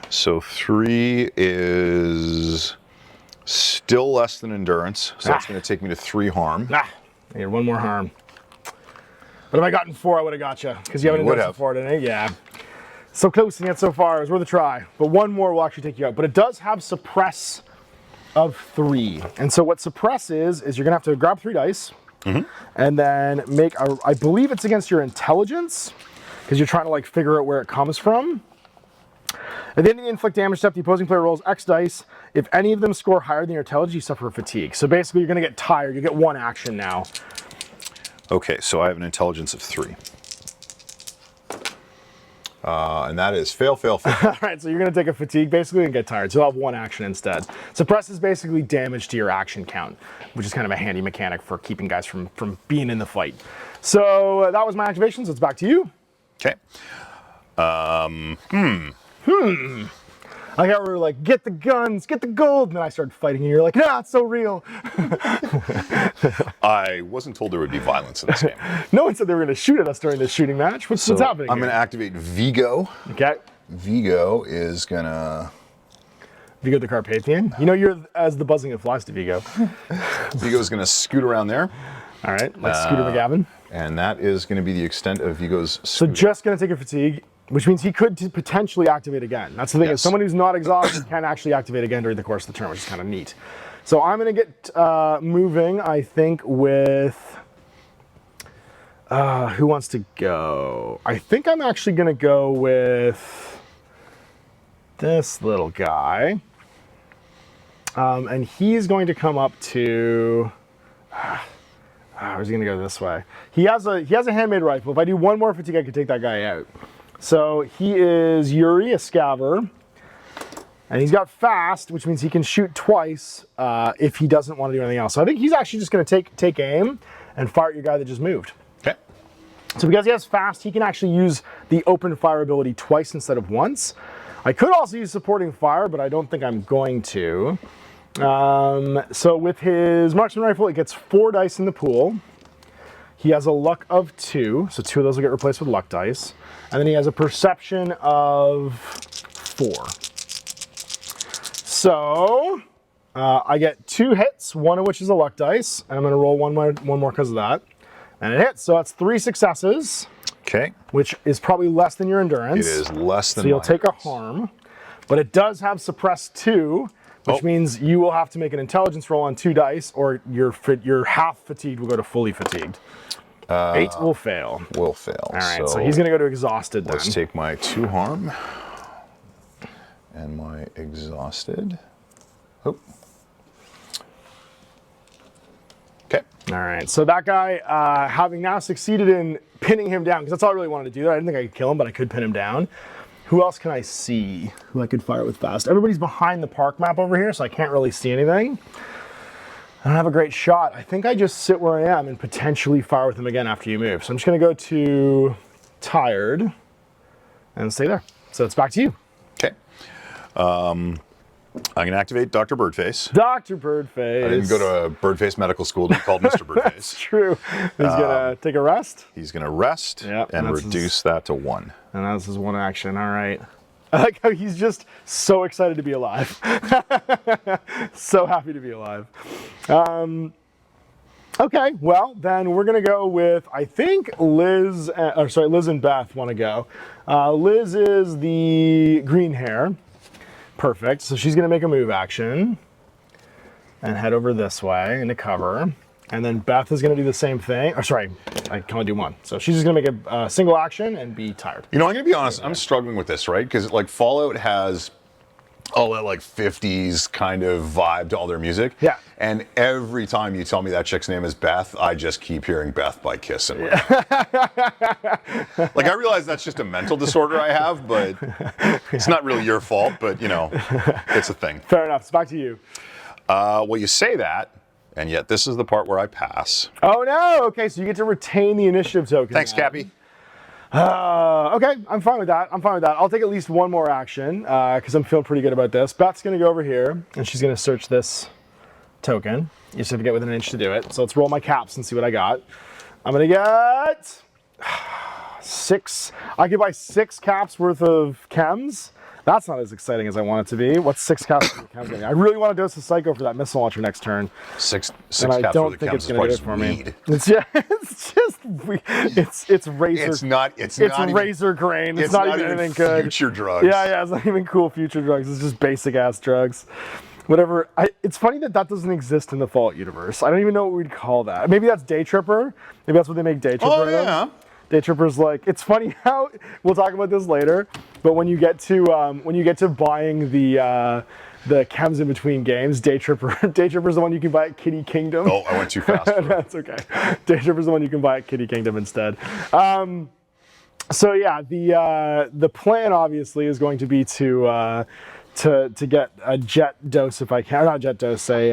So 3 is still less than endurance, so that's going to take me to 3 harm. I need 1 more harm. But if I gotten 4, I would have got you because you haven't endurance before, didn't you? Yeah. So close and yet so far. It was worth a try. But 1 more will actually take you out. But it does have suppress of 3. And so what suppress is you're gonna have to grab 3 dice and then make I believe it's against your intelligence because you're trying to like figure out where it comes from. At the end of the inflict damage step, the opposing player rolls X dice. If any of them score higher than your intelligence, you suffer fatigue. So basically you're gonna get tired. You get 1 action now. Okay, so I have an intelligence of 3. And that is fail. All right, so you're going to take a fatigue basically and get tired. So you'll have 1 action instead. Suppress is basically damage to your action count, which is kind of a handy mechanic for keeping guys from being in the fight. So that was my activation, so it's back to you. Okay. I got we were like, get the guns, get the gold, and then I started fighting, and you're like, nah, it's so real. I wasn't told there would be violence in this game. No one said they were going to shoot at us during this shooting match. What's happening I'm going to activate Vigo. Okay. Vigo is going to... Vigo the Carpathian. You know you're as the buzzing of flies to Vigo. Vigo's going to scoot around there. All right, like Scooter McGavin. And that is going to be the extent of Vigo's So just going to take a fatigue, which means he could potentially activate again. That's the thing, is someone who's not exhausted can actually activate again during the course of the turn, which is kind of neat. So I'm going to get moving, I think, with... who wants to go? I think I'm actually going to go with this little guy. And he's going to come up to... or is he gonna go this way? He has a handmade rifle. If I do one more fatigue, I could take that guy out. So he is Yuri, a scaver. And he's got fast, which means he can shoot twice if he doesn't want to do anything else. So I think he's actually just going to take aim and fire at your guy that just moved. Okay. So because he has fast, he can actually use the open fire ability twice instead of once. I could also use supporting fire, but I don't think I'm going to. So with his marksman rifle, it gets 4 dice in the pool. He has a luck of 2, so 2 of those will get replaced with luck dice. And then he has a perception of 4. So I get 2 hits, 1 of which is a luck dice, and I'm going to roll one more because of that. And it hits, so that's 3 successes. Okay. Which is probably less than your endurance. It is less than So you'll take a endurance. harm, but it does have suppressed 2, which means you will have to make an intelligence roll on 2 dice, or your half fatigued will go to fully fatigued. 8 will fail. Will fail. All right, so he's going to go to exhausted then. Let's take my 2 harm and my exhausted. Oh. Okay. All right, so that guy, having now succeeded in pinning him down, because that's all I really wanted to do. I didn't think I could kill him, but I could pin him down. Who else can I see who I could fire with fast? Everybody's behind the park map over here, so I can't really see anything. I don't have a great shot. I think I just sit where I am and potentially fire with him again after you move. So I'm just going to go to tired and stay there. So it's back to you. Okay. I'm going to activate Dr. Birdface. Dr. Birdface. I didn't go to Birdface Medical School to be called Mr. Birdface. That's true. He's going to take a rest. He's going to rest and reduce that to 1. And that's his 1 action. All right. I like how he's just so excited to be alive. So happy to be alive. Okay, well, then we're going to go with, I think Liz and Beth want to go. Liz is the green hair. Perfect. So she's going to make a move action and head over this way into cover. And then Beth is going to do the same thing. Or sorry, I can only do 1. So she's just going to make a single action and be tired. You know, I'm going to be honest. I'm struggling with this, right? Because like Fallout has all that like 50s kind of vibe to all their music. Yeah. And every time you tell me that chick's name is Beth, I just keep hearing Beth by Kiss. Like I realize that's just a mental disorder I have, but it's not really your fault, but you know, it's a thing. Fair enough. It's back to you. Well, you say that, and yet this is the part where I pass. Oh no! Okay, so you get to retain the initiative token. Thanks, Cappy. Okay, I'm fine with that. I'll take at least 1 more action because I'm feeling pretty good about this. Beth's going to go over here and she's going to search this token. You just have to get within an inch to do it. So let's roll my caps and see what I got. I'm going to get 6. I could buy 6 caps worth of chems. That's not as exciting as I want it to be. What's 6 caps worth of chems? I really want to dose a psycho for that missile launcher next turn. 6 and I caps don't worth of think chems it's is going to probably do it just for me. It's razor. It's not razor grain. It's not even anything good. Future drugs. Yeah, it's not even cool future drugs. It's just basic ass drugs. Whatever. It's funny that doesn't exist in the Fallout universe. I don't even know what we'd call that. Maybe that's Day Tripper. Maybe that's what they make Day Tripper. Oh yeah. Day Tripper's like, it's funny how we'll talk about this later, but when you get to buying the chems in between games, Day Tripper's the one you can buy at Kitty Kingdom. Oh, I went too fast. That's okay. Day Tripper's the one you can buy at Kitty Kingdom instead. So yeah, the plan obviously is going to be to get a jet dose if I can. Or not jet dose, a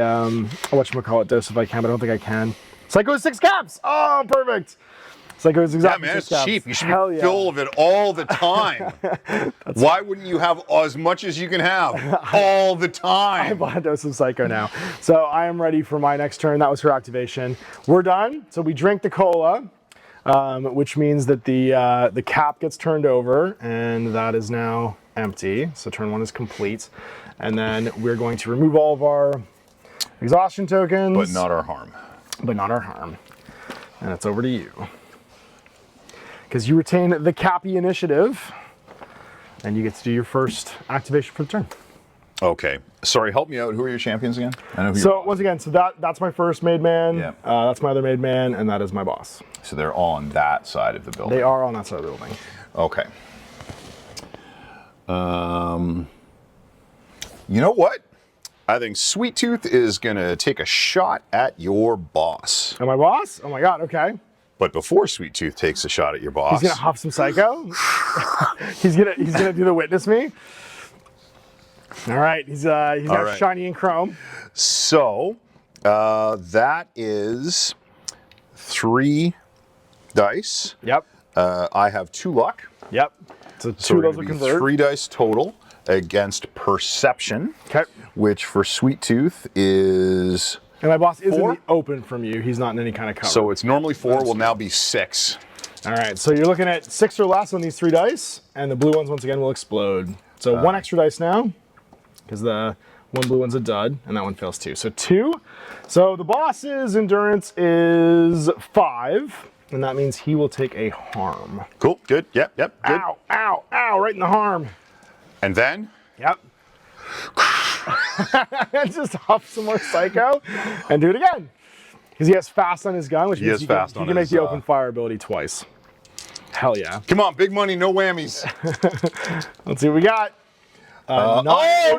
whatchamacallit dose if I can, but I don't think I can. Psycho 6 caps! Oh, perfect! Psycho is exactly 6 caps. Yeah, man, it's cheap. You should be full of it all the time. Why wouldn't you have as much as you can have all the time? I bought a dose of Psycho now. So I am ready for my next turn. That was her activation. We're done. So we drink the cola, which means that the cap gets turned over, and that is now empty. So turn 1 is complete. And then we're going to remove all of our exhaustion tokens. But not our harm. And it's over to you. Because you retain the Cappy initiative, and you get to do your first activation for the turn. Okay. Sorry, help me out. Who are your champions again? I know who So once again, that's my first made man. Yeah. That's my other made man, and that is my boss. So they're all on that side of the building. They are on that side of the building. Okay. You know what? I think Sweet Tooth is going to take a shot at your boss. Am I boss? Oh my god, okay. But before Sweet Tooth takes a shot at your boss, He's gonna huff some psycho. he's gonna do the witness me. All right, he's got right. shiny and chrome. So that is 3 dice. Yep. I have 2 luck. Yep. So So two we're of those going will to be convert. 3 dice total against Perception. Okay. Which for Sweet Tooth is... And my boss is 4? in the open from you. He's not in any kind of cover. So it's normally 4, will now be 6. All right, so you're looking at 6 or less on these 3 dice, and the blue ones once again will explode. So 1 extra dice now, because the 1 blue one's a dud, and that one fails 2. So 2. So the boss's endurance is 5, and that means he will take a harm. Cool, good, yep, good. Ow, ow, ow, right in the harm. And then? Yep. Just huff some more psycho and do it again. Because he has fast on his gun, which means he can make the open fire ability twice. Hell yeah. Come on, big money, no whammies. Let's see what we got. Nine,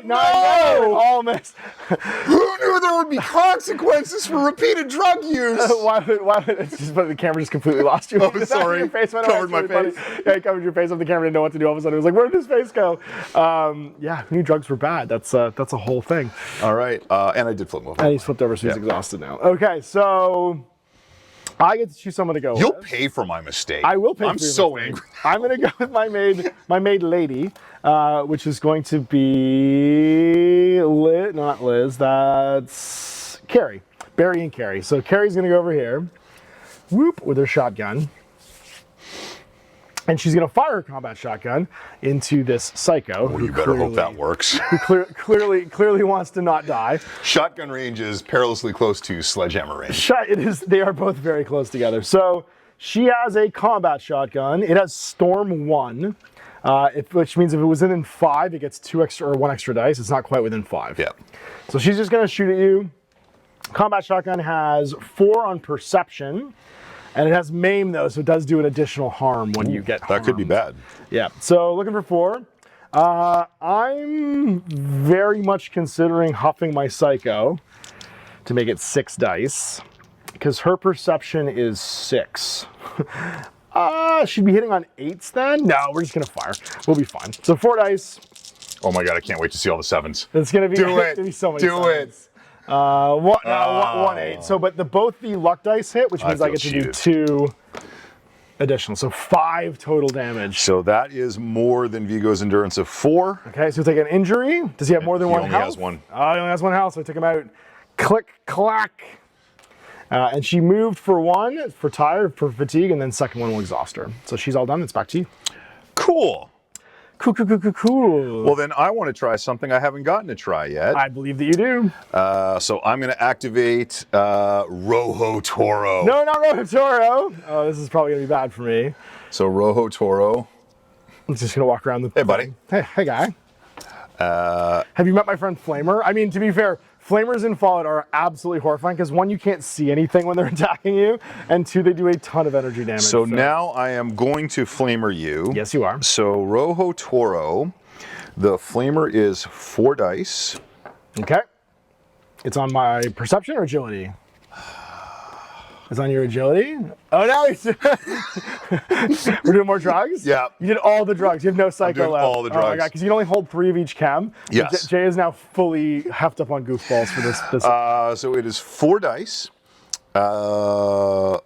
no! All missed. Who knew there would be consequences for repeated drug use? why would it's just, but the camera just completely lost you? Oh, sorry. Your face went Covered away. my It's really face. funny. Yeah, he covered your face up. The camera didn't know what to do. All of a sudden, it was like, where did his face go? Yeah, who knew drugs were bad? That's a whole thing. All right, and I did flip over. And he's flipped over, so he's exhausted now. Okay, so I get to choose someone to go You'll with. pay for my mistake. I will pay I'm for your so mistake. angry. I'm going to go with my maid lady, which is going to be not Liz, that's Carrie. Barry and Carrie. So Carrie's going to go over here, whoop, with her shotgun. And she's going to fire her combat shotgun into this psycho. Well, you better hope that works. Who clearly wants to not die. Shotgun range is perilously close to sledgehammer range. It is. They are both very close together. So she has a combat shotgun. It has Storm 1, which means if it was within 5, it gets 2 extra or 1 extra dice. It's not quite within 5. Yeah. So she's just going to shoot at you. Combat shotgun has 4 on perception, and it has maim though, so it does do an additional harm when you get harmed. That could be bad. Yeah. So looking for 4. I'm very much considering huffing my psycho to make it 6 dice, because her perception is 6. She'd be hitting on 8s then? No, we're just gonna fire. We'll be fine. So 4 dice. Oh my god, I can't wait to see all the 7s. It's gonna be, Do it's gonna be so many Do sevens. it. 1 8. So, but both the luck dice hit, which means I get to cheated. do 2 additional. So 5 total damage. So that is more than Vigo's endurance of 4. Okay, so take an injury. Does he have more than 1 only health? has 1. Oh, he only has 1 health, so I took him out. Click, clack. And she moved for 1 for tired, for fatigue, and then second one will exhaust her. So she's all done. It's back to you. Cool. Cool. Well, then I want to try something I haven't gotten to try yet. I believe that you do. So I'm going to activate Rojo Toro. No, not Rohitoro. Oh, this is probably going to be bad for me. So Rojo Toro. I'm just going to walk around the... Hey, buddy. Hey, guy. Have you met my friend Flamer? I mean, to be fair, Flamers in Fallout are absolutely horrifying because 1, you can't see anything when they're attacking you, and 2, they do a ton of energy damage. So now I am going to Flamer you. Yes, you are. So Rojo Toro, the Flamer is 4 dice. Okay. It's on my perception or agility? It's on your agility? Oh, now he's... We're doing more drugs? Yeah. You did all the drugs. You have no psycho doing left. all the Oh my drugs. god, because you can only hold 3 of each chem. Yes. Jay is now fully heft up on goofballs for this. So it is 4 dice. 4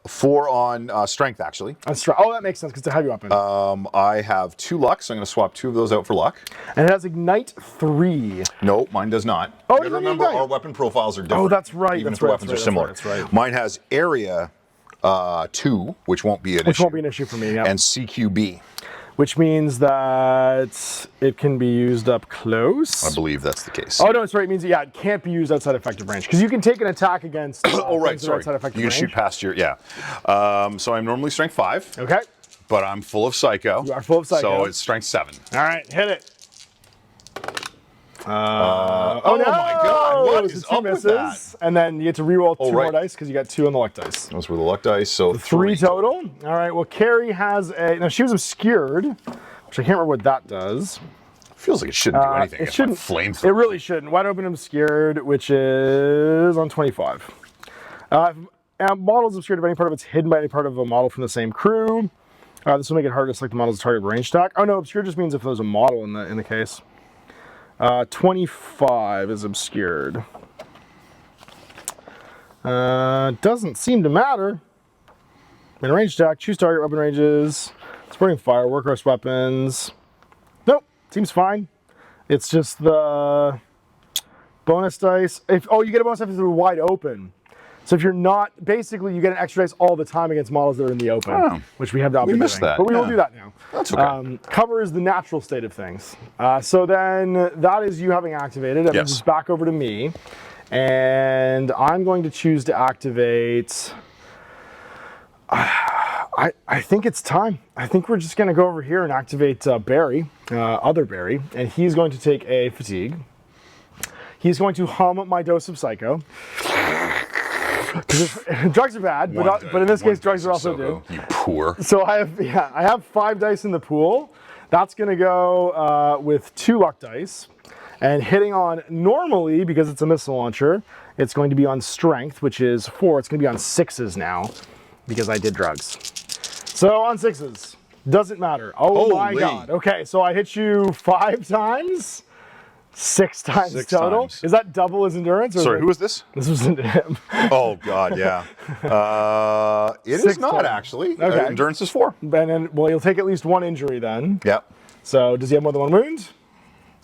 on strength, actually. Oh, that makes sense because it's a heavy weapon. I have 2 luck, so I'm going to swap 2 of those out for luck. And it has Ignite 3. No, mine does not. Oh, You gotta remember, our weapon profiles are different. Oh, that's right. Even That's if the right, weapons that's are right, similar. that's right. Mine has Area 2, which won't be an issue. Which won't be an issue for me, yeah. And CQB. Which means that it can be used up close. I believe that's the case. Oh, no, it's right. It means, yeah, it can't be used outside effective range. Because you can take an attack against Oh, right, things that are sorry. outside effective You can range. shoot past your, yeah. So I'm normally strength 5. Okay. But I'm full of psycho. You are full of psycho. So it's strength 7. All right, hit it. Oh my god, what So is 2 up misses, with that? and then you get to reroll 2 more right. dice because you got 2 on the luck dice. Those were the luck dice, so 3 total. All right, well, Carrie has a... Now, she was obscured, which I can't remember what that does. Feels like it shouldn't do anything. It shouldn't. Flamethrower. It really shouldn't. Wide open obscured, which is on 25. Models obscured if any part of it's hidden by any part of a model from the same crew. This will make it harder to select the model as a target range stack. Oh no, obscured just means if there's a model in the case. 25 is obscured. Doesn't seem to matter. In range stack, choose target weapon ranges, supporting fire, workhorse weapons. Nope, seems fine. It's just the bonus dice. Oh, you get a bonus dice if they're wide open. So if you're not, basically you get an extra dice all the time against models that are in the open, which we have not been doing. Missed that. But we will do that now. That's okay. Cover is the natural state of things. So then that is you having activated. That moves back over to me. And I'm going to choose to activate. I think it's time. I think we're just going to go over here and activate Barry, other Barry, and he's going to take a fatigue. He's going to hum my dose of psycho. Drugs are bad, but in this case, drugs are also good. You poor. So I have 5 dice in the pool. That's going to go with 2 luck dice. And hitting on normally, because it's a missile launcher, it's going to be on strength, which is 4. It's going to be on 6s now, because I did drugs. So on 6s, doesn't matter. Oh my God. Okay, so I hit you 5 times, 6 times 6 total. Times. Is that double his endurance? Or Sorry, who was this? This was him. Oh God, yeah. It is not total. Actually. Okay. Endurance is 4. And then, well, you'll take at least 1 injury then. Yeah. So does he have more than 1 wound?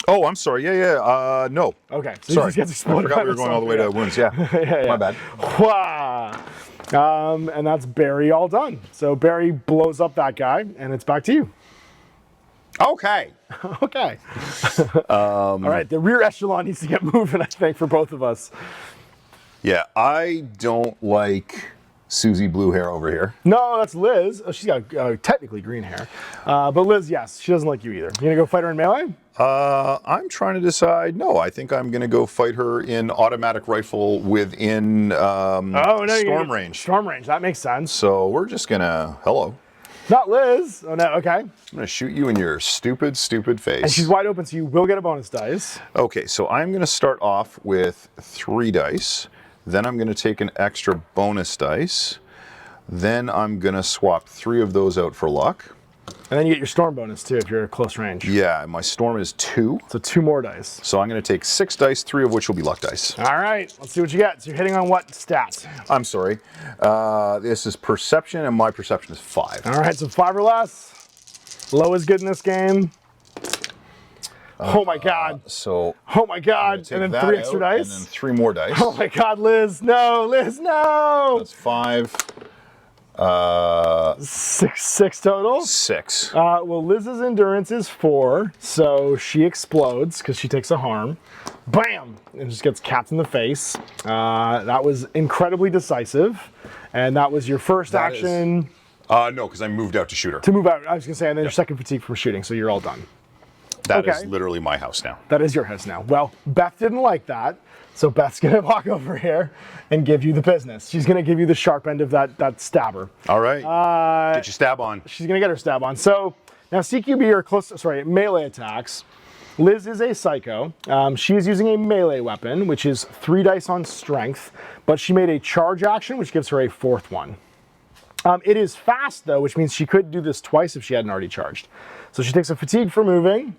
Oh, I'm sorry. Yeah. No. Okay. So sorry. He just gets exploded. I forgot we were going all the way to wounds. Yeah. My bad. And that's Barry all done. So Barry blows up that guy, and it's back to you. Okay. Okay. All right. The rear echelon needs to get moving, I think, for both of us. Yeah. I don't like Susie blue hair over here. No, that's Liz. Oh, she's got technically green hair. But Liz, yes, she doesn't like you either. You gonna go fight her in melee? I'm trying to decide. No, I think I'm gonna go fight her in automatic rifle within storm range. Storm range, that makes sense. So we're just gonna, hello. Not Liz. Oh no, okay. I'm gonna shoot you in your stupid face. And she's wide open, so you will get a bonus dice. Okay, so I'm gonna start off with 3 dice. Then I'm going to take an extra bonus dice. Then I'm going to swap 3 of those out for luck. And then you get your storm bonus too if you're close range. Yeah, my storm is 2. So 2 more dice. So I'm going to take 6 dice, 3 of which will be luck dice. All right, let's see what you get. So you're hitting on what stats? I'm sorry. This is perception, and my perception is 5. All right, so 5 or less. Low is good in this game. Oh my God. Oh my God. And then 3 extra dice. And then 3 more dice. Oh my God, Liz. No, Liz, no. That's 5. 6 total? 6. Well, Liz's endurance is 4, so she explodes because she takes a harm. Bam! And just gets capped in the face. That was incredibly decisive. And that was your first action. No, because I moved out to shoot her. To move out, I was going to say, and then your second fatigue from shooting, so you're all done. That is literally my house now. That is your house now. Well, Beth didn't like that, so Beth's gonna walk over here and give you the business. She's gonna give you the sharp end of that stabber. All right. Get your stab on. She's gonna get her stab on. So now CQB are melee attacks. Liz is a psycho. She is using a melee weapon, which is 3 dice on strength, but she made a charge action, which gives her a 4th one. It is fast though, which means she could do this twice if she hadn't already charged. So she takes a fatigue for moving.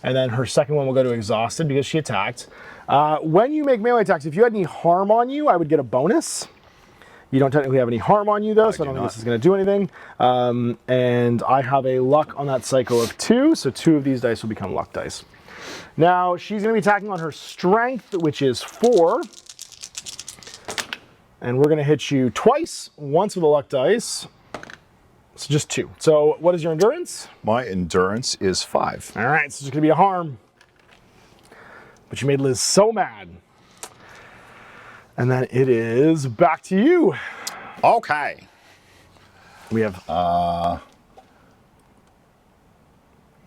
And then her second one will go to exhausted because she attacked. When you make melee attacks, if you had any harm on you, I would get a bonus. You don't technically have any harm on you though, so I don't think this is going to do anything. And I have a luck on that cycle of 2, so 2 of these dice will become luck dice. Now she's going to be attacking on her strength, which is 4. And we're going to hit you twice, once with a luck dice. So just 2. So what is your endurance? My endurance is 5. All right, so it's going to be a harm. But you made Liz so mad. And then it is back to you. Okay. We have...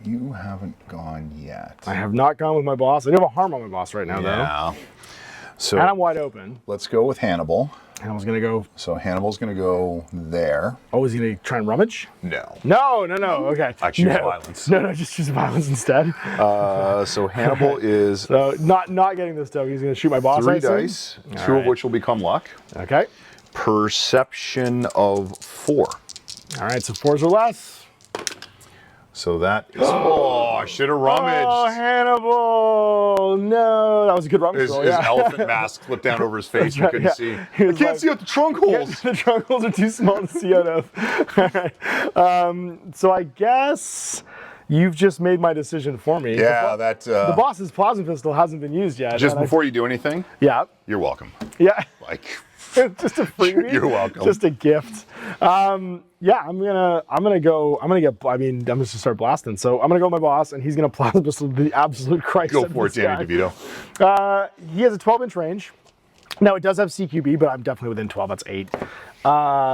You haven't gone yet. I have not gone with my boss. I do have a harm on my boss right now, though. Yeah. So and I'm wide open. Let's go with Hannibal. Hannibal's gonna go. So Hannibal's going to go there. Oh, is he gonna try and rummage? No. No. Okay. I choose no. violence. No, just choose violence instead. So Hannibal is So not getting this token. He's gonna shoot my boss. 3 dice, two of which will become luck. Okay. Perception of 4. All right. So 4s or less. So that is. Oh, I should have rummaged. Oh, Hannibal! No, that was a good rummage His, roll. his Yeah. elephant mask flipped down over his face. You couldn't yeah. see. He I was can't like- see out the trunk holes. The trunk holes are too small to see out of. So I guess you've just made my decision for me. Yeah, The boss's plasma pistol hasn't been used yet. Just and before you do anything, Yeah. you're welcome. Yeah. Like, Just a freebie. You're welcome. Just a gift. Yeah, I'm gonna just start blasting. So I'm gonna go with my boss, and he's gonna plasma pistol the absolute Christ. go out of for it, this Danny guy. DeVito. He has a 12-inch range. Now it does have CQB, but I'm definitely within 12. That's 8,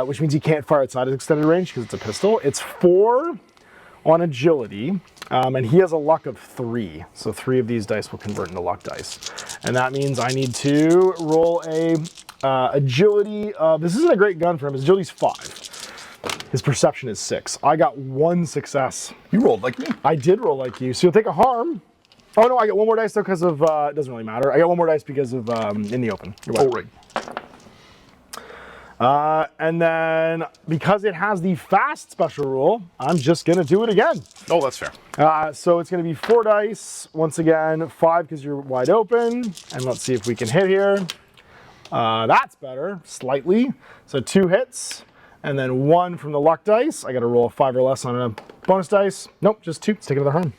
which means he can't fire outside his extended range because it's a pistol. It's 4 on agility, and he has a luck of 3. So 3 of these dice will convert into luck dice, and that means I need to roll a agility. This isn't a great gun for him. His agility's 5. His perception is 6. I got 1 success. You rolled like me. I did roll like you, so you'll take a harm. Oh no, I get 1 more dice though because of, it doesn't really matter. I got 1 more dice because of in the open. You're welcome. right. And then because it has the fast special rule, I'm just gonna do it again. Oh, that's fair. So it's gonna be 4 dice, once again, 5 because you're wide open. And let's see if we can hit here. That's better, slightly. So 2 hits. And then 1 from the luck dice. I got to roll a 5 or less on a bonus dice. Nope, just 2. Let's take another harm.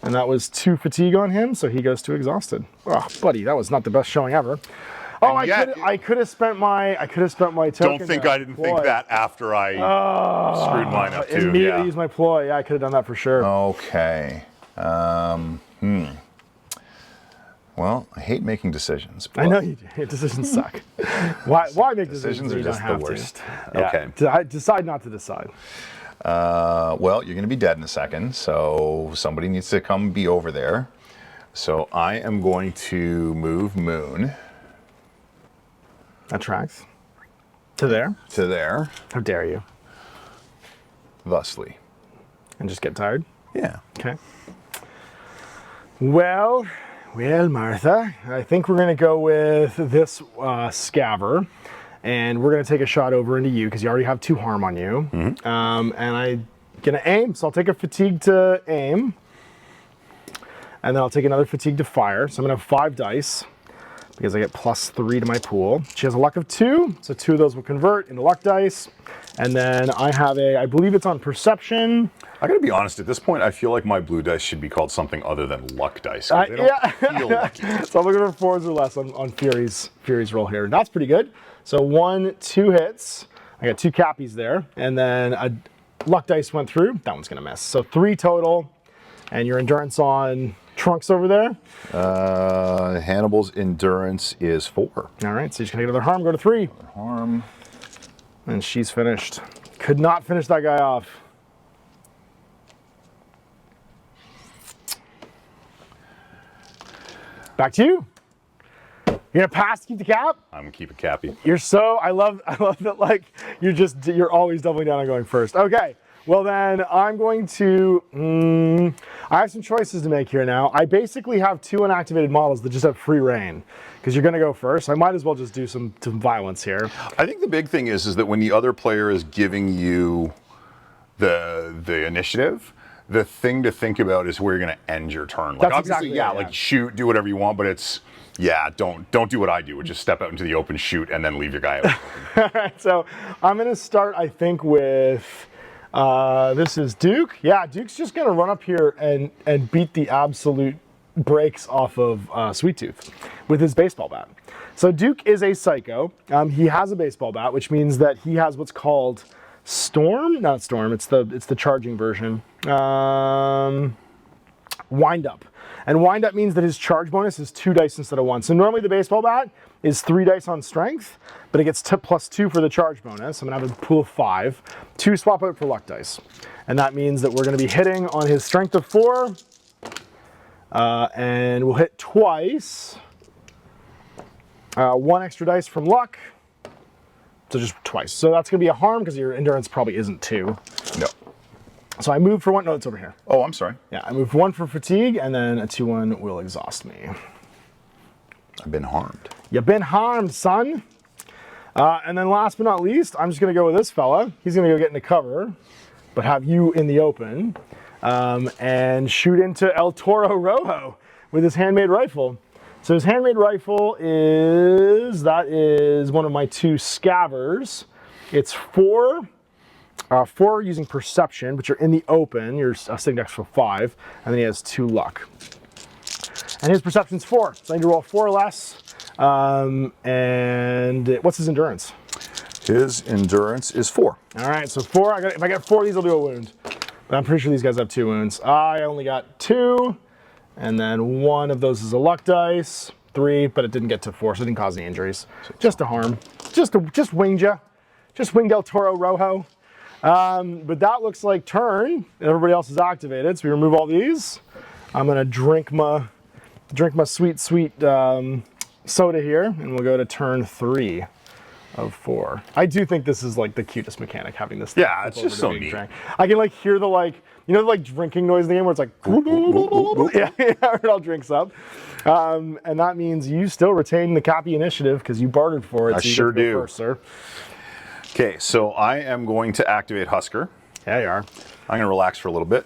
And that was 2 fatigue on him, so he goes to exhausted. Oh, buddy, that was not the best showing ever. Oh, I could have spent my token. Don't think I didn't think that after I screwed mine up too. Immediately use my ploy. Yeah, I could have done that for sure. Okay. Well, I hate making decisions. I know you do. Decisions suck. Why make decisions? Decisions are when you just don't have the worst. To? Okay. Yeah. Decide not to decide. Well, you're going to be dead in a second, so somebody needs to come be over there. So I am going to move Moon That tracks. To there? to there, How dare you? thusly. And just get tired? Yeah. Okay. Well, Martha, I think we're going to go with this scaver, and we're going to take a shot over into you because you already have 2 harm on you. And I'm going to aim, so I'll take a fatigue to aim, and then I'll take another fatigue to fire. So I'm going to have 5 dice because I get +3 to my pool. She has a luck of 2, so 2 of those will convert into luck dice. And then I have I believe it's on perception. I gotta be honest, at this point, I feel like my blue dice should be called something other than luck dice. 'Cause they don't feel lucky. So I'm looking for 4s or less on Fury's roll here. That's pretty good. So 1, 2 hits. I got 2 cappies there. And then a luck dice went through. That one's gonna miss. So 3 total. And your endurance on Trunks over there. Hannibal's endurance is 4. All right, so you're just gonna get another harm, go to 3. Harm. And she's finished. Could not finish that guy off. Back to you. You're gonna pass to keep the cap? I'm gonna keep it cappy. I love that, like, you're always doubling down on going first. Okay, well then I'm going to, I have some choices to make here now. I basically have 2 unactivated models that just have free reign because you're gonna go first. I might as well just do some violence here. I think the big thing is that when the other player is giving you the initiative, the thing to think about is where you're going to end your turn. Like That's obviously, exactly yeah, it, like yeah. shoot, do whatever you want, but it's don't do what I do, which is step out into the open, shoot, and then leave your guy out. So I'm gonna start, I think, with this is Duke. Yeah, Duke's just gonna run up here and beat the absolute brakes off of Sweet Tooth with his baseball bat. So Duke is a psycho. He has a baseball bat, which means that he has what's called Storm, not Storm, it's the charging version. Wind Up. And Wind Up means that his charge bonus is 2 dice instead of 1. So normally the baseball bat is 3 dice on strength, but it gets +2 for the charge bonus. I'm gonna have a pool of 5. 2 swap out for luck dice. And that means that we're gonna be hitting on his strength of 4. And we'll hit twice. 1 extra dice from luck. So just twice. So that's going to be a harm because your endurance probably isn't 2. No. So I move for 1. No, it's over here. Oh, I'm sorry. Yeah, I move for 1 for fatigue, and then a 2/1 will exhaust me. I've been harmed. You've been harmed, son. And then last but not least, I'm just going to go with this fella. He's going to go get into cover, but have you in the open, and shoot into El Toro Rojo with his handmade rifle. So his handmade rifle is one of my 2 scavers. It's 4 using perception, but you're in the open. You're sitting next for 5, and then he has 2 luck. And his perception's 4, so I need to roll 4 or less. And what's his endurance? His endurance is 4. All right, so 4. If I get 4 of these, I'll do a wound. But I'm pretty sure these guys have 2 wounds. I only got 2, and then 1 of those is a luck dice. 3, but it didn't get to 4, so it didn't cause any injuries. Just a harm. Just winged ya. Just winged El Toro Rojo. But that looks like turn. Everybody else is activated, so we remove all these. I'm gonna drink my sweet soda here, and we'll go to turn 3 of 4. I do think this is like the cutest mechanic, having this thing. Yeah, it's just so neat. I can like hear the the drinking noise in the game where it's like yeah, it all drinks up. And that means you still retain the copy initiative because you bartered for it. I sure do. First, sir. Okay, so I am going to activate Husker. Yeah, you are. I'm going to relax for a little bit.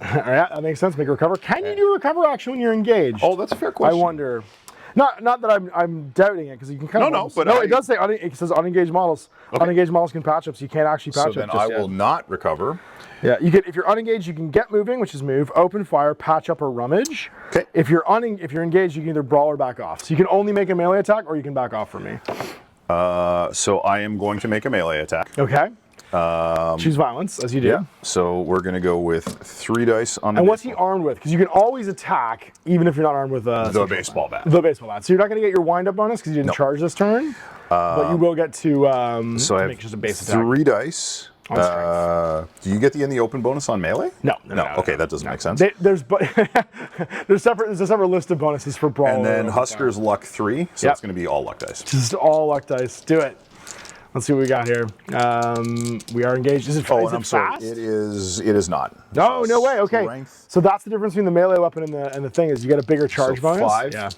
All right, that makes sense. Make a recover. Can you do a recover action when you're engaged? Oh, that's a fair question. I wonder. Not that I'm doubting it, because you can kind of it does say it says unengaged models. Okay. Unengaged models can patch up, so you can't actually patch up. So then I will not recover. Yeah, you can. If you're unengaged, you can get moving, which is move, open fire, patch up, or rummage. Okay. If you're engaged, you can either brawl or back off. So you can only make a melee attack, or you can back off from me. So I am going to make a melee attack. Okay. Choose violence, as you do. Yeah. So we're going to go with 3 dice on the. And what's he armed with? Because you can always attack, even if you're not armed with the baseball bat. The baseball bat. So you're not going to get your wind-up bonus because you didn't charge this turn, but you will get to. So I make just a base have attack. 3 dice. Do you get the in the open bonus on melee? No. Okay, that doesn't make sense. There's a separate list of bonuses for brawl. And then Husker's luck 3, so that's going to be all luck dice. Just all luck dice. Do it. Let's see what we got here. We are engaged. Is it, I'm fast? sorry. It is not. No way. Okay. Strength. So that's the difference between the melee weapon and the thing is you get a bigger charge bonus. 5. Yeah.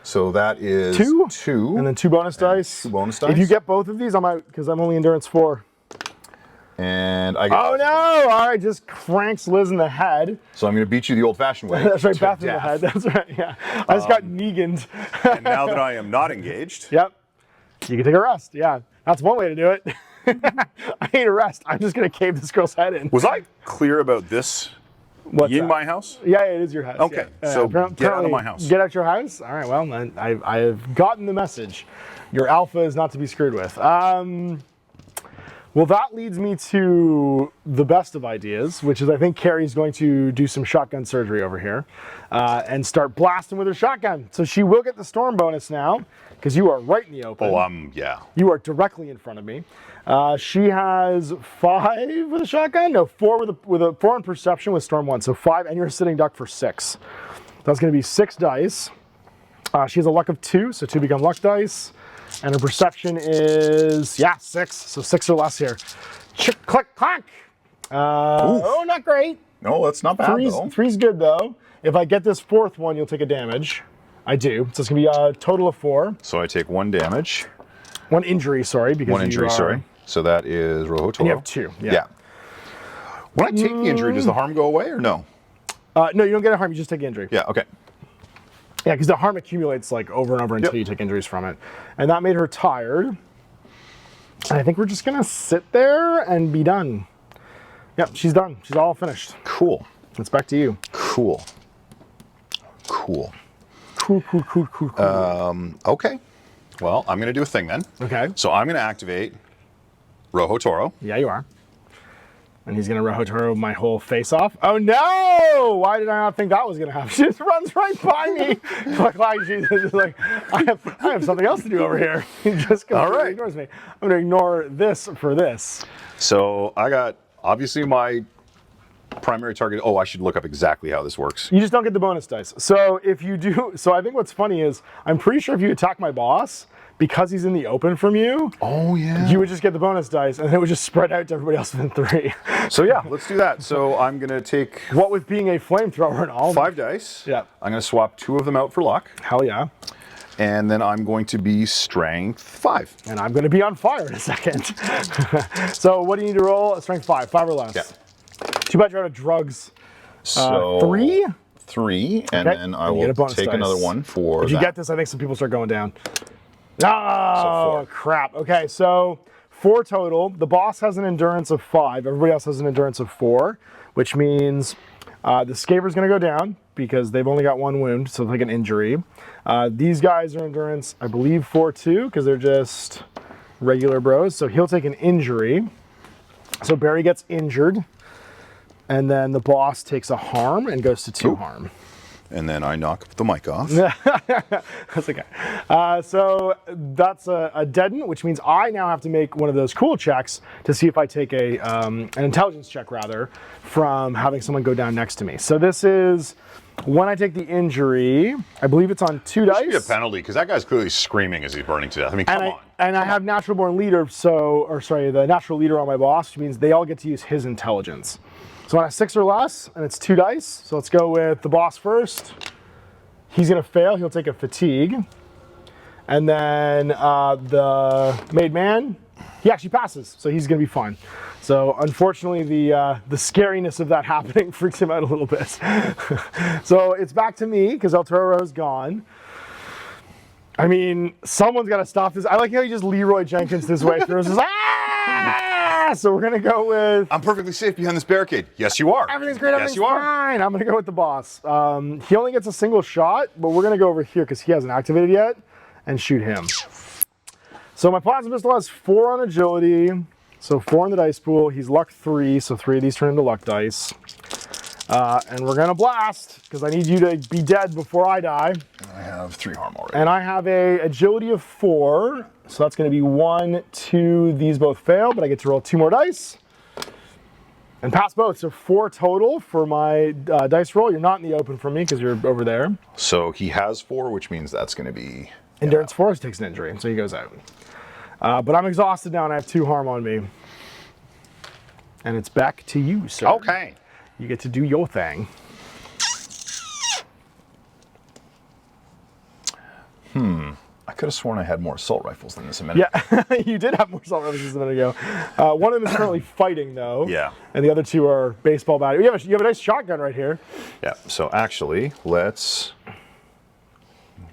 So that is 2. And then 2 bonus dice. 2 bonus dice. If you get both of these, I'm out because I'm only endurance 4. And I get. Oh no! All right, just cranks Liz in the head. So I'm going to beat you the old-fashioned way. That's right, Beth in the head. That's right. Yeah. I just got Negan'd. And now that I am not engaged. Yep. You can take a rest. Yeah, that's one way to do it. I need a rest. I'm just going to cave this girl's head in. Was I clear about this? What's in that? my house? Yeah, it is your house. Okay, yeah. so get out of my house. Get out your house? All right, well, then I have gotten the message. Your alpha is not to be screwed with. Well, that leads me to the best of ideas, which is I think Carrie's going to do some shotgun surgery over here and start blasting with her shotgun. So she will get the storm bonus now because you are right in the open. Oh, yeah. You are directly in front of me. She has 5 with a shotgun. No, 4 with a 4 in perception with storm 1. So 5, and you're a sitting duck for 6. That's going to be 6 dice. She has a luck of 2, so 2 become luck dice. And her perception is, 6. So 6 or less here. Chick, click, clack. Oh, not great. No, that's not bad, though. 3's good, though. If I get this 4th one, you'll take a damage. I do. So it's going to be a total of 4. So I take 1 damage. 1 injury, sorry. Because 1 injury, sorry. So that is Rojo Toro. You have 2, yeah. When I take the injury, does the harm go away or no? No, you don't get a harm. You just take the injury. Yeah, okay. Yeah, because the harm accumulates like over and over until you take injuries from it. And that made her tired. And I think we're just going to sit there and be done. Yep, she's done. She's all finished. Cool. It's back to you. Cool. Cool. Okay. Well, I'm going to do a thing then. Okay. So I'm going to activate Rojo Toro. Yeah, you are. And he's going to Rojo Toro my whole face off. Oh, no! Why did I not think that was going to happen? She just runs right by me. She's just like, I have something else to do over here. He just completely ignores me. I'm going to ignore this for this. So I got, obviously, my primary target. Oh, I should look up exactly how this works. You just don't get the bonus dice. So if you do, so I think what's funny is, I'm pretty sure if you attack my boss, because he's in the open from you, Oh, yeah. you would just get the bonus dice, and then it would just spread out to everybody else within 3. So yeah, let's do that. So I'm going to take What with being a flamethrower and all. 5 dice. Yeah. I'm going to swap 2 of them out for luck. Hell yeah. And then I'm going to be strength 5. And I'm going to be on fire in a second. So what do you need to roll? Strength 5 or less. Yeah. Too bad you're out of drugs. So 3? 3, and Okay. then I You get a will bonus take dice. another one for If you that. get this, I think some people start going down. Oh, 4. crap. Okay, so 4 total. The boss has an endurance of 5. Everybody else has an endurance of 4, which means the Scaver's going to go down because they've only got 1 wound, so it's like an injury. These guys are endurance, I believe, 4 too, because they're just regular bros. So he'll take an injury. So Barry gets injured, and then the boss takes a harm and goes to 2 harm. And then I knock the mic off. That's okay. So that's a deaden, which means I now have to make one of those cool checks to see if I take an intelligence check, rather, from having someone go down next to me. So this is when I take the injury. I believe it's on 2 There should be a dice. penalty because that guy's clearly screaming as he's burning to death. I mean, come on. And I have natural born leader, the natural leader on my boss, which means they all get to use his intelligence. So on a 6 or less, and it's 2 dice. So let's go with the boss first. He's gonna fail, he'll take a fatigue. And then the made man, he actually passes, so he's gonna be fine. So unfortunately, the scariness of that happening freaks him out a little bit. So it's back to me, because El Toro's gone. I mean, someone's gotta stop this. I like how he just Leroy Jenkins this way through. It's just, ah! So we're gonna go with, I'm perfectly safe behind this barricade. Yes, you are. everything's great, Yes, everything's you are. fine. I'm gonna go with the boss. He only gets a single shot, but we're gonna go over here because he hasn't activated yet and shoot him. So my plasma pistol has 4 on agility, so 4 in the dice pool. He's luck 3, so 3 of these turn into luck dice. And we're gonna blast because I need you to be dead before I die. I have 3 harm already. And I have a agility of 4, so that's gonna be 1, 2, these both fail, but I get to roll 2 more dice. And pass both, so 4 total for my dice roll. You're not in the open for me because you're over there. So he has 4, which means that's going to be... Endurance 4 takes an injury, so he goes out. But I'm exhausted now and I have 2 harm on me. And it's back to you, sir. Okay. You get to do your thing. I could have sworn I had more assault rifles than this a minute. Yeah, you did have more assault rifles just a minute ago. One of them is currently fighting, though. Yeah. And the other 2 are baseball battery. You have a nice shotgun right here. Yeah. So actually, let's...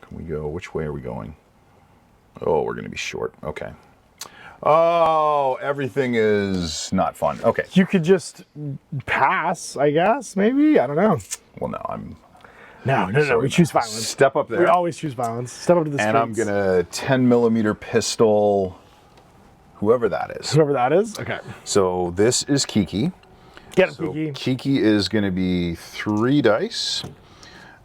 Can we go? Which way are we going? Oh, we're going to be short. Okay. Oh, everything is not fun. Okay. You could just pass, I guess, maybe? I don't know. Well, no, I'm... No, we choose violence. Step up there. We always choose violence. Step up to the streets. And I'm going to 10mm pistol whoever that is. Whoever that is? Okay. So this is Kiki. Get him, So Kiki. Kiki is going to be 3 dice.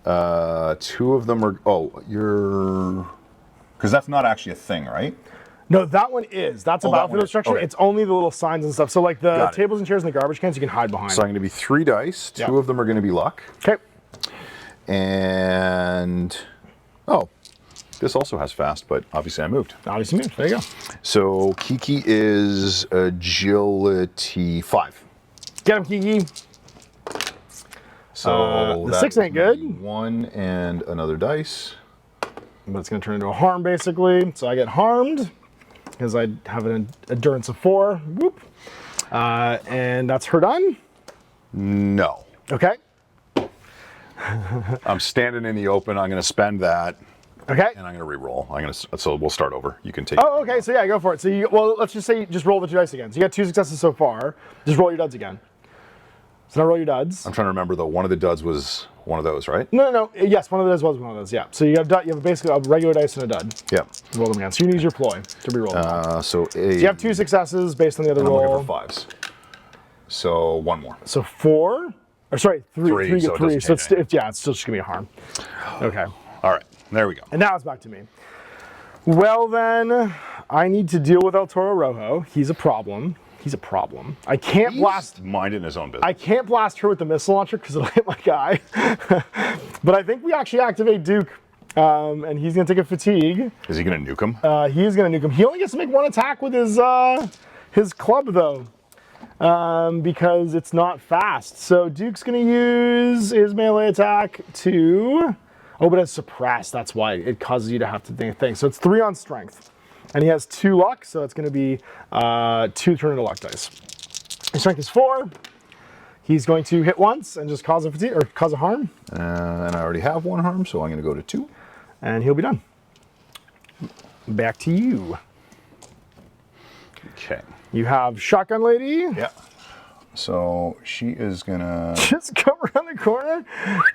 2 of them are... Oh, you're... Because that's not actually a thing, right? No, that one is. That's a that one battlefield is. instruction. Okay. It's only the little signs and stuff. So like the Got it. tables and chairs and the garbage cans, you can hide behind. So I'm going to be 3 dice. 2 Yep. of them are going to be luck. Okay. And... Oh, this also has fast, but obviously I moved. Obviously moved. There you go. So Kiki is agility 5. Get him, Kiki. So the that 6 ain't is gonna good. be 1 and another dice. But it's going to turn into a harm, basically. So I get harmed because I have an endurance of 4. Whoop. And that's her done. No. Okay. I'm standing in the open. I'm going to spend that, Okay. and I'm going to re-roll. So we'll start over. You can take. Oh, okay. So yeah, go for it. So well, let's just say you just roll the 2 dice again. So you got 2 successes so far. Just roll your duds again. So now roll your duds. I'm trying to remember though. One of the duds was one of those, right? No. Yes, one of those was one of those. Yeah. So you have basically a regular dice and a dud. Yeah. Roll them again. So you can use your ploy to re-roll them. So You have 2 successes based on the other I'm roll. looking for 5s. So 1 more. So 4, or sorry, 3. 3, Three, so it three. doesn't So change it's still just gonna be a harm. Okay. All right. There we go. And now it's back to me. Well then, I need to deal with El Toro Rojo. He's a problem. He's a problem. I can't blast. Minding his own business. I can't blast her with the missile launcher because it'll hit my guy. But I think we actually activate Duke and he's going to take a fatigue. Is he going to nuke him? He's going to nuke him. He only gets to make one attack with his club, though, because it's not fast. So Duke's going to use his melee attack to... Oh, but it's suppressed. That's why it causes you to have to think. So it's 3 on strength. And he has 2 luck, so it's going to be 2 turn into luck dice. His strength is 4. He's going to hit once and just cause a fatigue, or cause a harm. And I already have 1 harm, so I'm going to go to 2. And he'll be done. Back to you. Okay. You have Shotgun Lady. Yeah. So she is going to... Just come around the corner.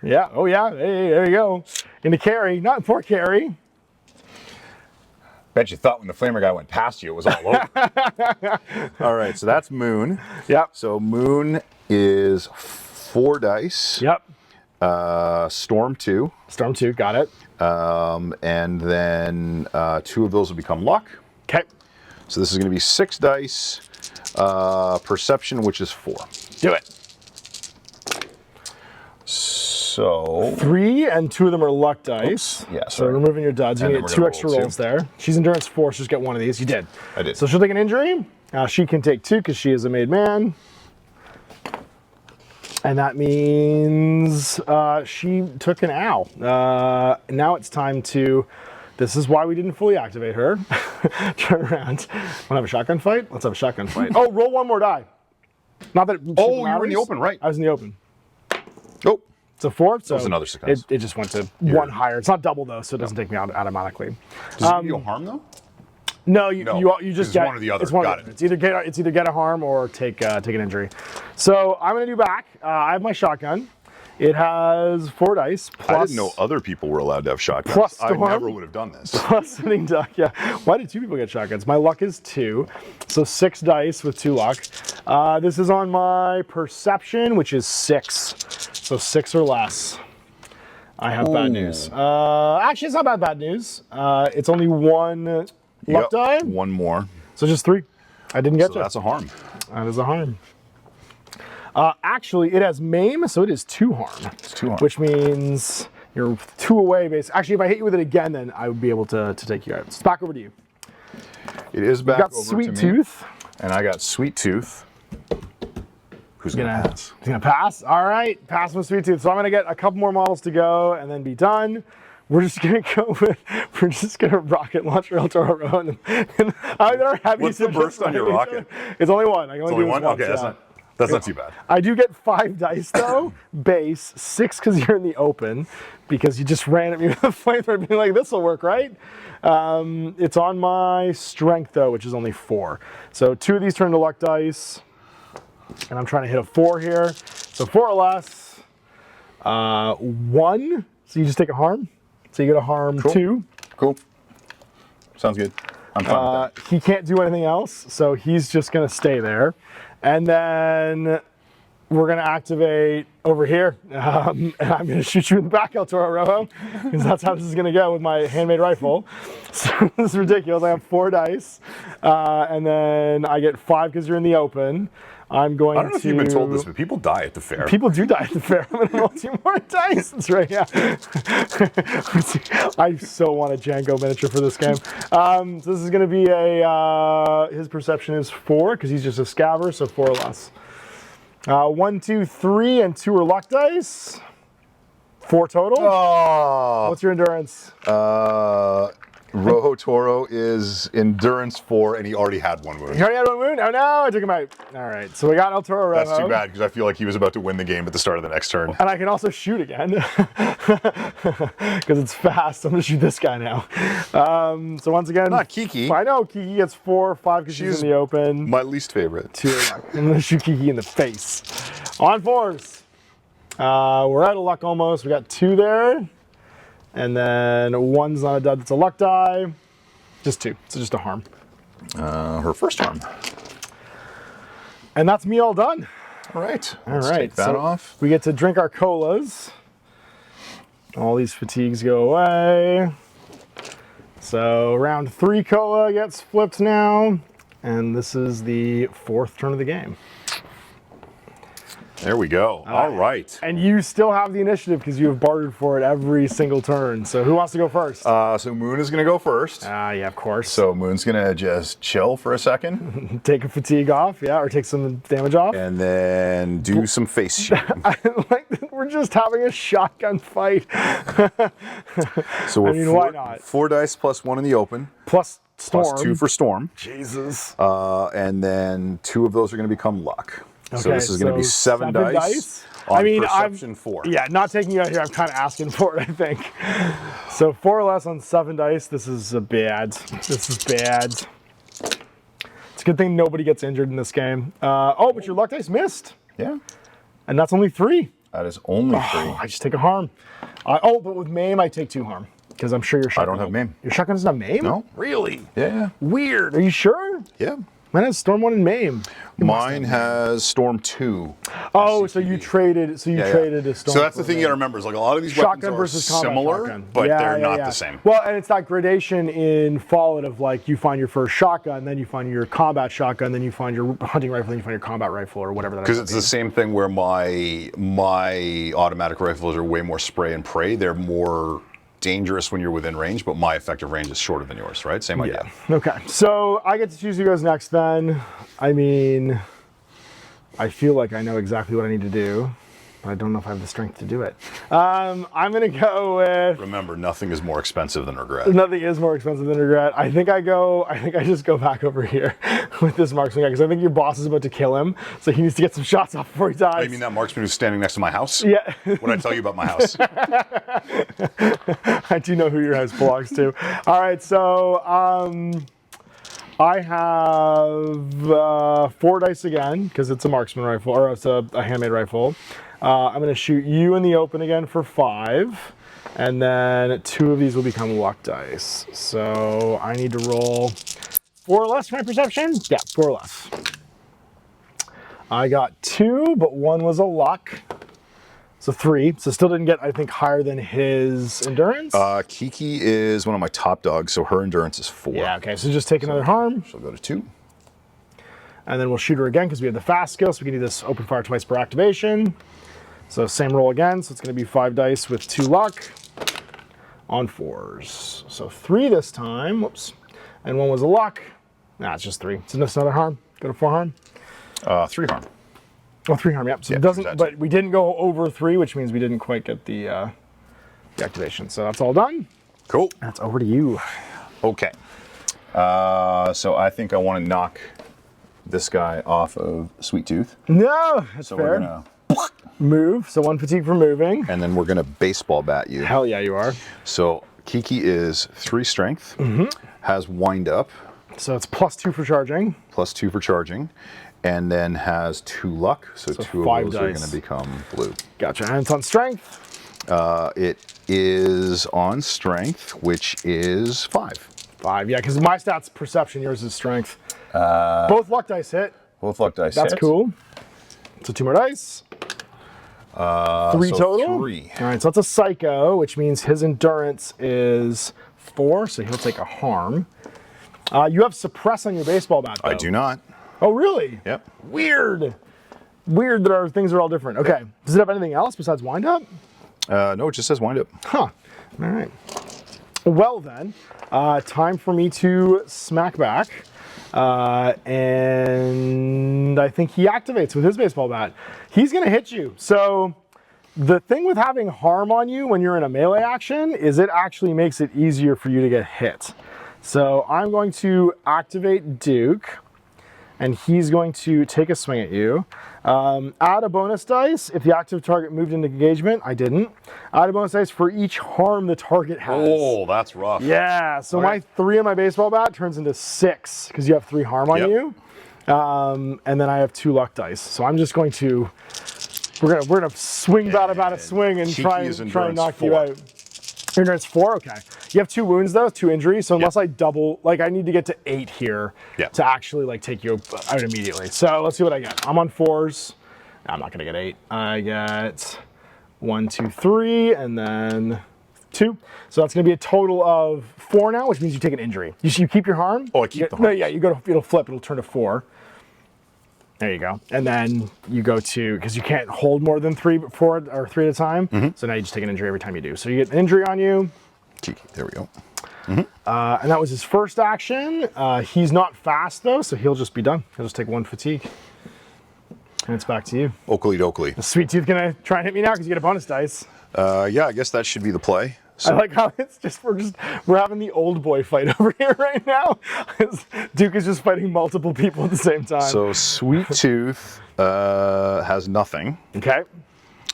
Yeah. Oh, yeah. Hey, there you go. Into Carrie. Not for Carrie. Bet you thought when the flamer guy went past you, it was all over. All right, so that's Moon. Yep. So Moon is 4 dice. Yep. Storm 2. Storm 2, got it. And then 2 of those will become luck. Okay. So this is going to be 6 dice. Perception, which is 4. Do it. So 3 and 2 of them are luck dice. Oops. Yeah, So sorry. removing your duds, you And get then 2 we're extra gonna roll rolls 2. there. She's endurance 4, so just get 1 of these. You did. I did. So she'll take an injury. She can take 2 because she is a made man. And that means she took an ow. Now it's time to, this is why we didn't fully activate her. Turn around. Want to have a shotgun fight? Let's have a shotgun fight. Oh, roll 1 more die. Not that it Oh, you were in the open, right. I was in the open. Oh. It's a 4, so was another success. it just went to 1 higher. It's not double though, so it doesn't take me out automatically. Does it do harm though? No, you just it's get one or the other. It's one Got or the it. other. It's either get a harm or take an injury. So I'm gonna do back. I have my shotgun. It has 4 dice. Plus, I didn't know other people were allowed to have shotguns. Plus I storm. never would have done this. Plus sitting duck. Yeah. Why did 2 people get shotguns? My luck is 2, so 6 dice with 2 luck. This is on my perception, which is 6. So 6 or less. I have bad news. Actually, it's not bad news. It's only 1 luck die. 1 more. So just 3. I didn't get So to. that's a harm. That is a harm. Actually, it has maim, so it is 2 harm. It's 2 harm. Which means you're 2 away, basically. Actually, if I hit you with it again, then I would be able to take you out. So it's back over to you. It is back You got over Sweet to me. Tooth. And I got Sweet Tooth. Who's going to pass? He's gonna pass. All right, pass with Sweet Tooth. So I'm gonna get a couple more models to go and then be done. We're just gonna rocket launch El Toro and What's the burst on your rocket? It's only 1. I can It's only only do one? this Okay, once, that's not too bad. I do get 5 dice though, base, 6 because you're in the open, because you just ran at me with a flamethrower being like, this'll work, right? It's on my strength though, which is only 4. So 2 of these turn to luck dice, and I'm trying to hit a 4 here. So 4 or less, 1, so you just take a harm. So you get a harm 2. Cool. Sounds good. I'm fine with that. He can't do anything else, so he's just gonna stay there. And then we're gonna activate over here. And I'm gonna shoot you in the back, El Toro Rojo, because that's how this is gonna go with my handmade rifle. So this is ridiculous. I have 4 dice, and then I get 5 because you're in the open. I'm going to... I don't know if you've been told this, but people die at the fair. People do die at the fair. I'm gonna roll 2 more dice. That's right, yeah. I so want a Django miniature for this game. So this is gonna be a, his perception is 4, because he's just a scaver, so 4 or less. 1, 2, 3, and 2 are luck dice. 4 total. Oh. What's your endurance? Rojo Toro is endurance 4, and he already had 1 wound. You already had 1 wound? Oh no, I took him out. All right, so we got El Toro Rojo. That's too bad, because I feel like he was about to win the game at the start of the next turn. And I can also shoot again, because it's fast. I'm gonna shoot this guy now. So once again, Not Kiki. I know Kiki gets 4 or 5 because she's in the open. My least favorite. 2 are luck. I'm gonna shoot Kiki in the face. On 4s. We're out of luck almost. We got 2 there. And then 1's not a dud, it's a luck die. Just 2, so just a harm. Her first harm. And that's me all done. All right. All Let's right, take that off. We get to drink our colas. All these fatigues go away. So round 3 cola gets flipped now. And this is the 4th turn of the game. There we go. All right. And you still have the initiative because you have bartered for it every single turn. So who wants to go first? So Moon is going to go first. Yeah, of course. So Moon's going to just chill for a second. Take a fatigue off, yeah, or take some damage off. And then do some face shooting. I like that we're just having a shotgun fight. So we're why not? 4 dice plus 1 in the open. Plus Storm. Plus 2 for Storm. Jesus. And then 2 of those are going to become luck. Okay, so this is going to be 7 dice. On perception 4. Yeah, not taking you out here. I'm kind of asking for it, I think. So 4 or less on 7 dice. This is bad. This is bad. It's a good thing nobody gets injured in this game. Oh, but your luck dice missed. Yeah. And that's only 3. That is only 3. I just take a harm. But with maim, I take 2 harm. Because I'm sure your shotgun. I don't have maim. Your shotgun doesn't have maim? No. Really? Yeah. Weird. Are you sure? Yeah. Mine has Storm 1 and maim. Mine has Storm 2. Oh, so you traded. So you traded a Storm. So that's the thing you got to remember is like a lot of these shotgun weapons are versus combat similar, shotgun. but they're not the same. Well, and it's that gradation in Fallout of like you find your first shotgun, then you find your combat shotgun, then you find your hunting rifle, then you find your combat rifle or whatever that is. Because it's the same thing where my automatic rifles are way more spray and pray. They're more dangerous when you're within range, but my effective range is shorter than yours, right? Same idea. Okay, so I get to choose who goes next then. I mean, I feel like I know exactly what I need to do, but I don't know if I have the strength to do it. I'm gonna go with... Remember, nothing is more expensive than regret. Nothing is more expensive than regret. I think I just go back over here with this marksman guy, because I think your boss is about to kill him, so he needs to get some shots off before he dies. Oh, you mean that marksman who's standing next to my house? Yeah. What did I tell you about my house? I do know who your house belongs to. All right, so I have 4 dice again, because it's a marksman rifle, or it's a handmade rifle. I'm going to shoot you in the open again for 5, and then 2 of these will become luck dice. So I need to roll 4 or less for my perception? Yeah, 4 or less. I got 2, but 1 was a luck. So 3. So still didn't get, I think, higher than his endurance. Kiki is one of my top dogs, so her endurance is 4. Yeah, okay, so just take another harm. She'll go to 2. And then we'll shoot her again because we have the fast skill, so we can do this open fire twice per activation. So same roll again, so it's going to be 5 dice with 2 luck on 4s. So 3 this time, whoops, and 1 was a luck. Nah, it's just 3. So that's another harm. Go to 4 harm. 3 harm. Oh, 3 harm, yep. So it doesn't, but we didn't go over 3, which means we didn't quite get the activation. So that's all done. Cool. That's over to you. Okay. So I think I want to knock this guy off of Sweet Tooth. No, that's So fair. we're gonna Move, so 1 fatigue for moving. and then we're gonna baseball bat you. Hell yeah, you are. So Kiki is 3 strength, has wind up, So it's +2 for charging. plus 2 for charging, and then has 2 luck. So 2 5 of those are dice. gonna become blue. Gotcha, and it's on strength. It is on strength, which is 5. 5, yeah, because my stat's perception, yours is strength. Both luck dice hit. Both luck dice. That's hit. cool. So 2 more dice. 3 so total. 3. All right, so that's a psycho, which means his endurance is 4, so he'll take a harm. You have suppress on your baseball bat, though. I do not. Oh, really? Yep. Weird. Weird that our things are all different. Okay. Does it have anything else besides wind up? No, it just says wind up. Huh. All right. Well then, time for me to smack back. And I think he activates with his baseball bat. He's gonna hit you. So the thing with having harm on you when you're in a melee action is it actually makes it easier for you to get hit. So I'm going to activate Duke, and he's going to take a swing at you. Add a bonus dice if the active target moved into engagement. I didn't. Add a bonus dice for each harm the target has. Oh, that's rough. Yeah, so my 3 on my baseball bat turns into 6 because you have 3 harm on you. And then I have 2 luck dice. So I'm just going to, we're gonna swing bat about a swing and try and knock you out. Endurance 4, okay. You have 2 wounds though, 2 injuries, so unless I double, like I need to get to 8 here to actually like take you out immediately. So let's see what I get. I'm on 4s. I'm not gonna get 8. I get 1, 2, 3, and then 2. So that's gonna be a total of 4 now, which means you take an injury. You keep your harm. Oh, I keep the harm. No, yeah, you go to, it'll flip, it'll turn to 4. There you go. And then you go to, because you can't hold more than 3 at a time. So now you just take an injury every time you do. So you get an injury on you. There we go. And that was his first action. He's not fast though, so he'll just be done. He'll just take 1 fatigue. And it's back to you. Oakley dokley. The Sweet Tooth gonna try and hit me now because you get a bonus dice. Yeah, I guess that should be the play. So, I like how it's just we're having the old boy fight over here right now. Duke is just fighting multiple people at the same time. so Sweet Tooth has nothing. Okay.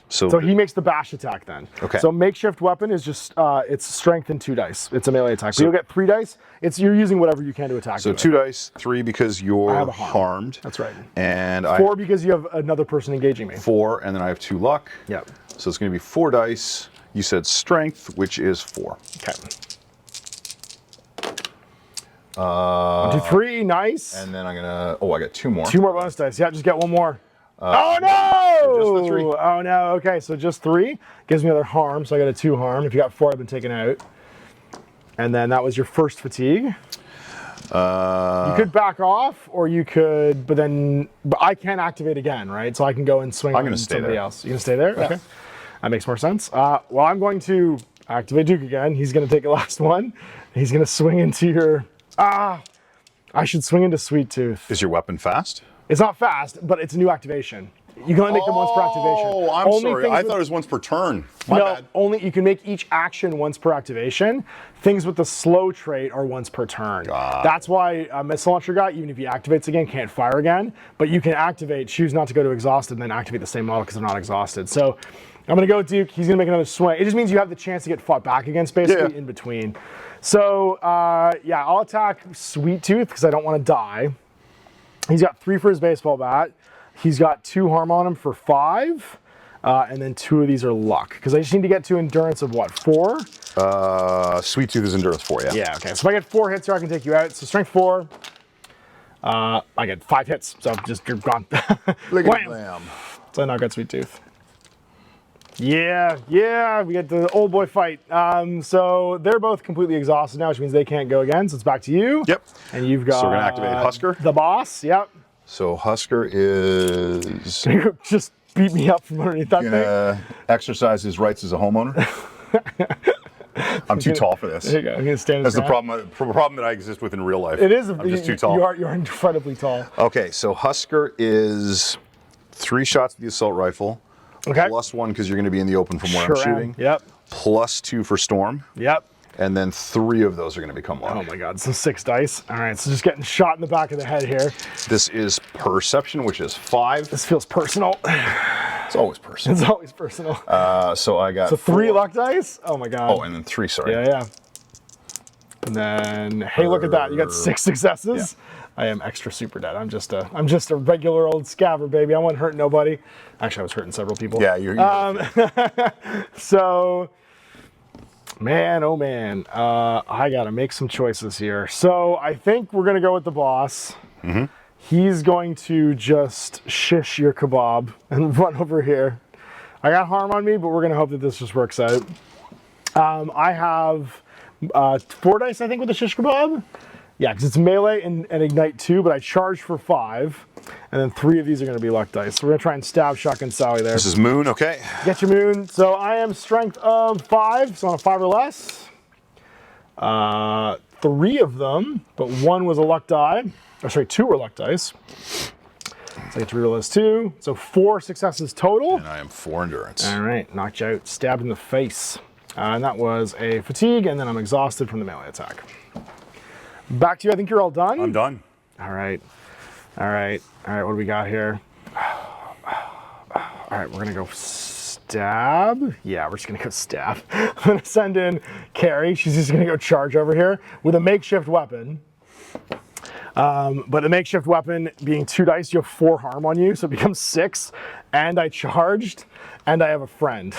So he makes the bash attack then. Okay. So makeshift weapon is just it's strength and 2 dice. It's a melee attack. So you'll get 3 dice. You're using whatever you can to attack. So 2 dice, 3 because you're have a harm. harmed. That's right. And 4 because you have another person engaging me. 4, and then I have 2 luck. Yep. So it's going to be 4 dice. You said strength, which is 4. Okay. 1, 2, 3, nice. And then I'm gonna. Oh, I got 2 more. 2 more bonus dice. Yeah, just get 1 more. Oh no! Just the 3. Oh no. Okay, so just 3 gives me another harm. So I got a 2 harm. If you got 4, I've been taken out. And then that was your first fatigue. You could back off, or you could, but I can't activate again, right? So I can go and swing on somebody else. You gonna stay there? Yeah. Okay, that makes more sense. Well, I'm going to activate Duke again. He's gonna take a last one. He's gonna swing into your. I should swing into Sweet Tooth. Is your weapon fast? It's not fast, but it's a new activation. You can only make them once per activation. Oh, I'm sorry. I thought it was once per turn. My bad. Only you can make each action once per activation. Things with the slow trait are once per turn. That's why a missile launcher guy, even if he activates again, can't fire again. But you can activate, choose not to go to exhausted, and then activate the same model because they're not exhausted. So I'm going to go with Duke. He's going to make another swing. It just means you have the chance to get fought back against, basically, in between. So, yeah, I'll attack Sweet Tooth because I don't want to die. He's got 3 for his baseball bat. He's got 2 harm on him for 5. And then 2 of these are luck. Because I just need to get to endurance of what, 4? Sweet Tooth is endurance 4, yeah. Yeah, okay. So if I get 4 hits here, I can take you out. So strength 4. I get 5 hits. So you're gone. Look at them. So I knock out Sweet Tooth. Yeah, we get the old boy fight. So they're both completely exhausted now, which means they can't go again. So it's back to you. Yep. And you've got. So we're gonna activate Husker. The boss. Yep. So Husker is just beat me up from underneath that gonna exercise his rights as a homeowner. I'm too tall for this. There you go. I'm gonna stand. That's the problem that I exist with in real life. It is. I'm just too tall. You're incredibly tall. Okay, so Husker is 3 shots with the assault rifle. Okay. +1 because you're going to be in the open from where I'm shooting. Yep. +2 for storm. Yep. And then 3 of those are going to become luck. Oh my God, so 6 dice. All right, so just getting shot in the back of the head here. This is perception, which is 5. This feels personal. It's always personal. It's always personal. So I got 3 luck dice? Oh my God. Oh, and then 3, sorry. Yeah. And then, hey, look at that. You got 6 successes. Yeah. I am extra super dead. I'm just a regular old scabber, baby. I wasn't hurting nobody. Actually, I was hurting several people. Yeah, you're So, man, oh man, I gotta make some choices here. So I think we're gonna go with the boss. Mm-hmm. He's going to just shish your kebab and run over here. I got harm on me, but we're gonna hope that this just works out. I have 4 dice, I think, with the shish kebab. Yeah, because it's melee and ignite 2, but I charge for 5, and then 3 of these are going to be luck dice. So we're going to try and stab Shotgun Sally there. This is Moon, okay. Get your Moon. So I am strength of 5, so on a 5 or less. 3 of them, but 1 was a luck die. Or sorry, 2 were luck dice. So I get to reroll those 2. So 4 successes total. And I am 4 endurance. All right, knocked you out, stabbed in the face. And that was a fatigue, and then I'm exhausted from the melee attack. Back to you. I think you're all done. I'm done. All right. What do we got here? All right, we're gonna go stab. Yeah, we're just gonna go stab. I'm gonna send in Carrie. She's just gonna go charge over here with a makeshift weapon. But the makeshift weapon being 2 dice, you have 4 harm on you, so it becomes 6. And I charged, and I have a friend.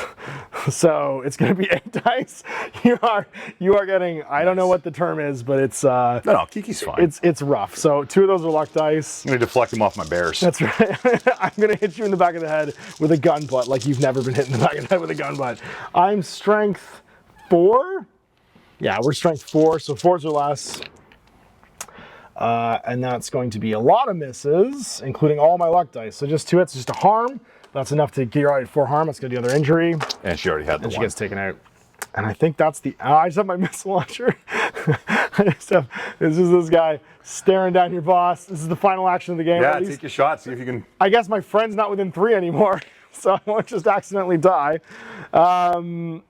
So it's gonna be 8 dice. You are getting, I don't know what the term is, but it's No, Kiki's fine. It's rough. So 2 of those are luck dice. I'm gonna deflect them off my bears. That's right. I'm gonna hit you in the back of the head with a gun butt like you've never been hit in the back of the head with a gun butt. I'm strength 4. Yeah, we're strength 4, so 4s or less. And that's going to be a lot of misses, including all my luck dice. So just 2 hits, just a harm. That's enough to get right at 4 harm. That's going to be another injury. And she already had the And she one. gets taken out. And I think that's the... I just have my missile launcher. This is this guy staring down your boss. This is the final action of the game. Yeah, take your shot. See if you can... I guess my friend's not within 3 anymore, so I won't just accidentally die. I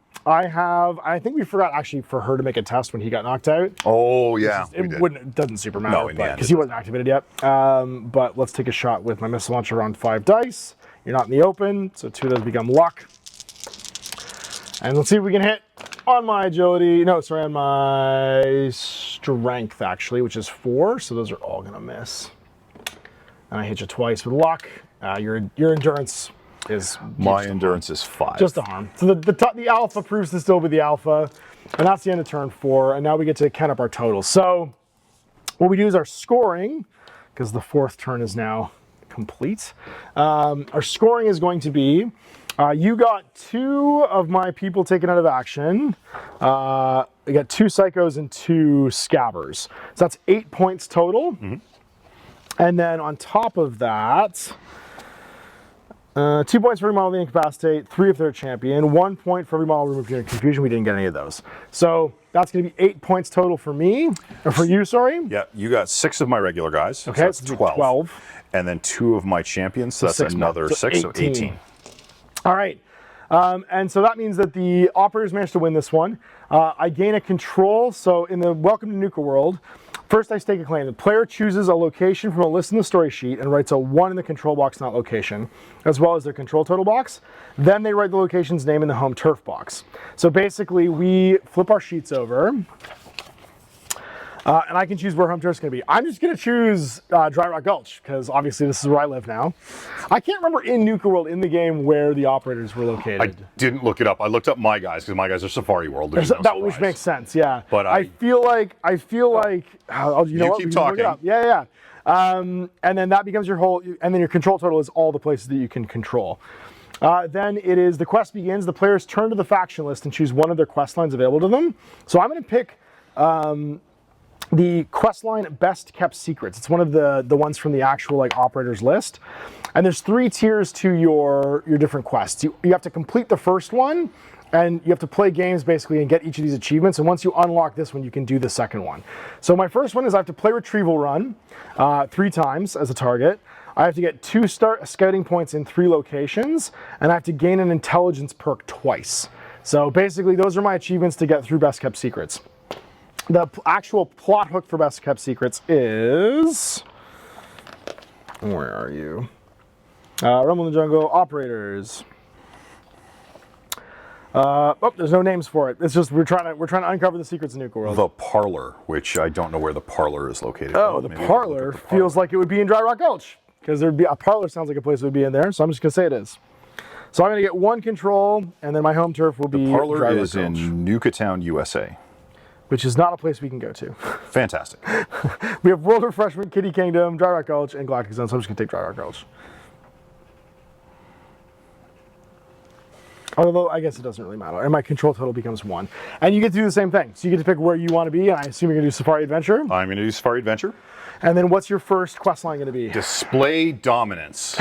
think we forgot actually for her to make a test when he got knocked out. Oh, yeah. It doesn't super matter, No, in the end, because he wasn't activated yet. But let's take a shot with my missile launcher on 5 dice. You're not in the open, so 2 of those become luck. And let's see if we can hit on my agility. No, sorry, on my strength, actually, which is 4. So those are all going to miss. And I hit you twice with luck. Your endurance is... My endurance is 5. Just a harm. So the alpha proves to still be the alpha. And that's the end of turn 4. And now we get to count up our totals. So what we do is our scoring, because the 4th turn is now complete. Our scoring is going to be... you got 2 of my people taken out of action. We got 2 psychos and 2 scabbers. So that's 8 points total. Mm-hmm. And then on top of that, 2 points for every model they incapacitate, 3 if they're a champion, 1 point for every model removed during confusion. We didn't get any of those. So that's going to be 8 points total for me, or for you, sorry. Yeah, you got 6 of my regular guys. Okay, so that's 12. And then 2 of my champions, so that's another 6, so 18. All right, and so that means that the operators managed to win this one. I gain a control, so in the Welcome to Nuka World, first I stake a claim. The player chooses a location from a list in the story sheet and writes a 1 in the control box, not location, as well as their control total box. Then they write the location's name in the home turf box. So basically we flip our sheets over, and I can choose where home turf is going to be. I'm just going to choose Dry Rock Gulch, because obviously this is where I live now. I can't remember in Nuka World, in the game, where the operators were located. I didn't look it up. I looked up my guys, because my guys are Safari World. Which makes sense, yeah. But I feel like, you know what? Keep talking. Look it up. Yeah. And then that becomes your whole, and then your control total is all the places that you can control. Then it is, the quest begins. The players turn to the faction list and choose one of their quest lines available to them. So I'm going to pick... the quest line Best Kept Secrets. It's one of the ones from the actual operators list. And there's 3 tiers to your different quests. You have to complete the first one, and you have to play games basically and get each of these achievements. And once you unlock this one, you can do the second one. So my first one is I have to play Retrieval Run 3 times as a target. I have to get 2 scouting points in 3 locations, and I have to gain an intelligence perk twice. So basically those are my achievements to get through Best Kept Secrets. The actual plot hook for Best Kept Secrets is... Where are you? Rumble in the Jungle, Operators. There's no names for it. It's just we're trying to uncover the secrets of Nuka World. The Parlor, which I don't know where the Parlor is located. Oh, the Parlor feels like it would be in Dry Rock Gulch, because there'd be a Parlor. Sounds like a place that would be in there. So I'm just gonna say it is. So I'm gonna get 1 control, and then my home turf will be the Parlor Dry Rock is Gulch, in Nuka Town, USA. which is not a place we can go to. Fantastic. We have World Refreshment, Kitty Kingdom, Dry Rock Gulch, and Galactic Zone, so I'm just going to take Dry Rock Gulch. Although, I guess it doesn't really matter. And my control total becomes 1. And you get to do the same thing. So you get to pick where you want to be, and I assume you're going to do Safari Adventure. I'm going to do Safari Adventure. And then what's your first quest line going to be? Display Dominance.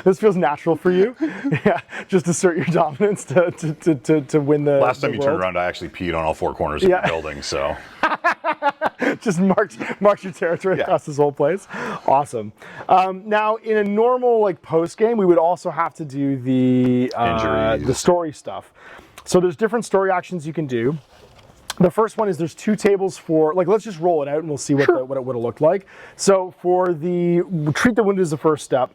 This feels natural for you. Yeah, just assert your dominance to win the Last time the you world. turned around, I actually peed on all 4 corners of the building, so. Just marked your territory across this whole place. Awesome. Now, in a normal post game, we would also have to do the story stuff. So there's different story actions you can do. The first one is there's 2 tables for, let's just roll it out and we'll see what it would have looked like. So for the treat the wounded as the first step,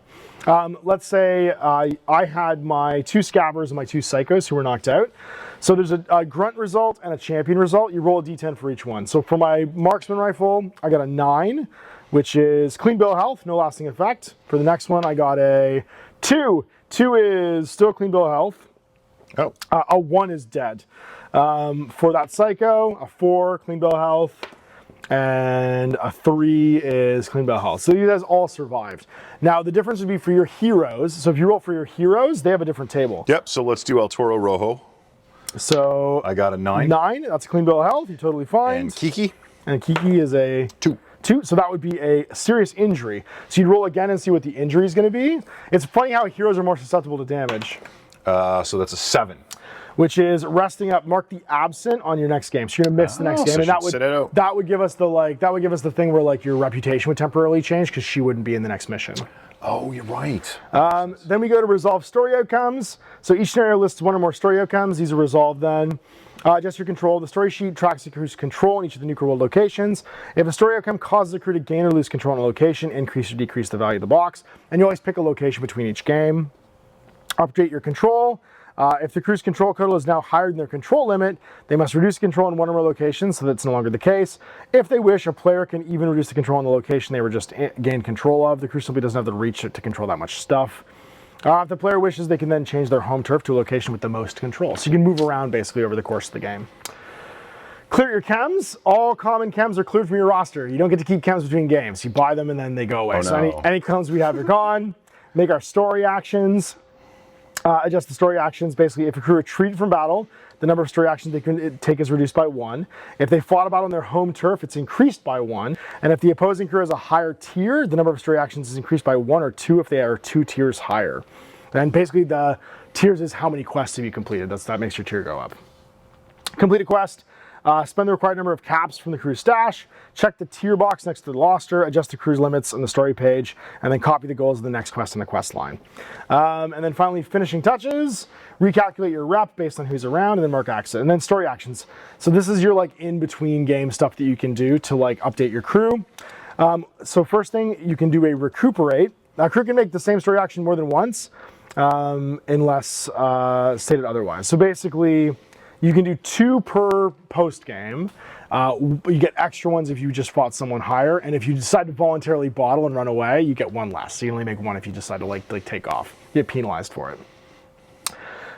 let's say I had my 2 scabbers and my 2 psychos who were knocked out. So there's a grunt result and a champion result. You roll a d10 for each one. So for my marksman rifle, I got a 9, which is clean bill of health, no lasting effect. For the next one, I got a 2. 2 is still clean bill of health. Oh. A 1 is dead. For that psycho, a 4, clean bill of health, and a 3 is clean bill of health. So you guys all survived. Now the difference would be for your heroes. So if you roll for your heroes, they have a different table. Yep, so let's do El Toro Rojo. So I got a 9. 9, that's a clean bill of health, you're totally fine. And Kiki? And Kiki is a 2. 2, so that would be a serious injury. So you'd roll again and see what the injury is going to be. It's funny how heroes are more susceptible to damage. So that's a 7. Which is resting up. Mark the absent on your next game. So you're gonna miss the next game, so and that would give us the thing where like your reputation would temporarily change because she wouldn't be in the next mission. Oh, you're right. Then we go to resolve story outcomes. So each scenario lists 1 or more story outcomes. These are resolved then. Adjust your control. The story sheet tracks the crew's control in each of the Nuka World locations. If a story outcome causes the crew to gain or lose control in a location, increase or decrease the value of the box. And you always pick a location between each game. Update your control. If the crew's control total is now higher than their control limit, they must reduce control in 1 or more locations, so that's no longer the case. If they wish, a player can even reduce the control in the location they were just gained control of. The crew simply doesn't have the reach to control that much stuff. If the player wishes, they can then change their home turf to a location with the most control. So you can move around basically over the course of the game. Clear your chems. All common chems are cleared from your roster. You don't get to keep chems between games. You buy them and then they go away. Oh, so no. any chems we have are gone. Make our story actions. Adjust the story actions. Basically, if a crew retreated from battle, the number of story actions they can take is reduced by 1. If they fought a battle on their home turf, it's increased by 1. And if the opposing crew has a higher tier, the number of story actions is increased by 1 or 2 if they are 2 tiers higher. And basically, the tiers is how many quests have you completed. That makes your tier go up. Complete a quest. Spend the required number of caps from the crew's stash, check the tier box next to the roster, adjust the crew's limits on the story page, and then copy the goals of the next quest in the quest line. And then finally, finishing touches, recalculate your rep based on who's around, and then mark accident. And then story actions. So this is your like in-between game stuff that you can do to like update your crew. So first thing, you can do a recuperate. A crew can make the same story action more than once, unless stated otherwise. So basically, you can do 2 per post game. You get extra ones if you just fought someone higher, and if you decide to voluntarily bottle and run away, you get 1 less. So you only make 1 if you decide to like take off. You get penalized for it.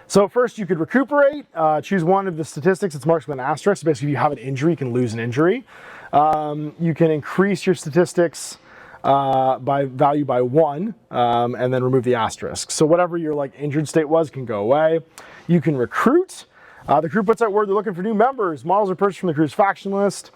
So first, you could recuperate. Choose one of the statistics. It's marked with an asterisk. Basically, if you have an injury, you can lose an injury. You can increase your statistics by value by 1, and then remove the asterisk. So whatever your like injured state was can go away. You can recruit. The crew puts out word they're looking for new members. Models are purchased from the crew's faction list.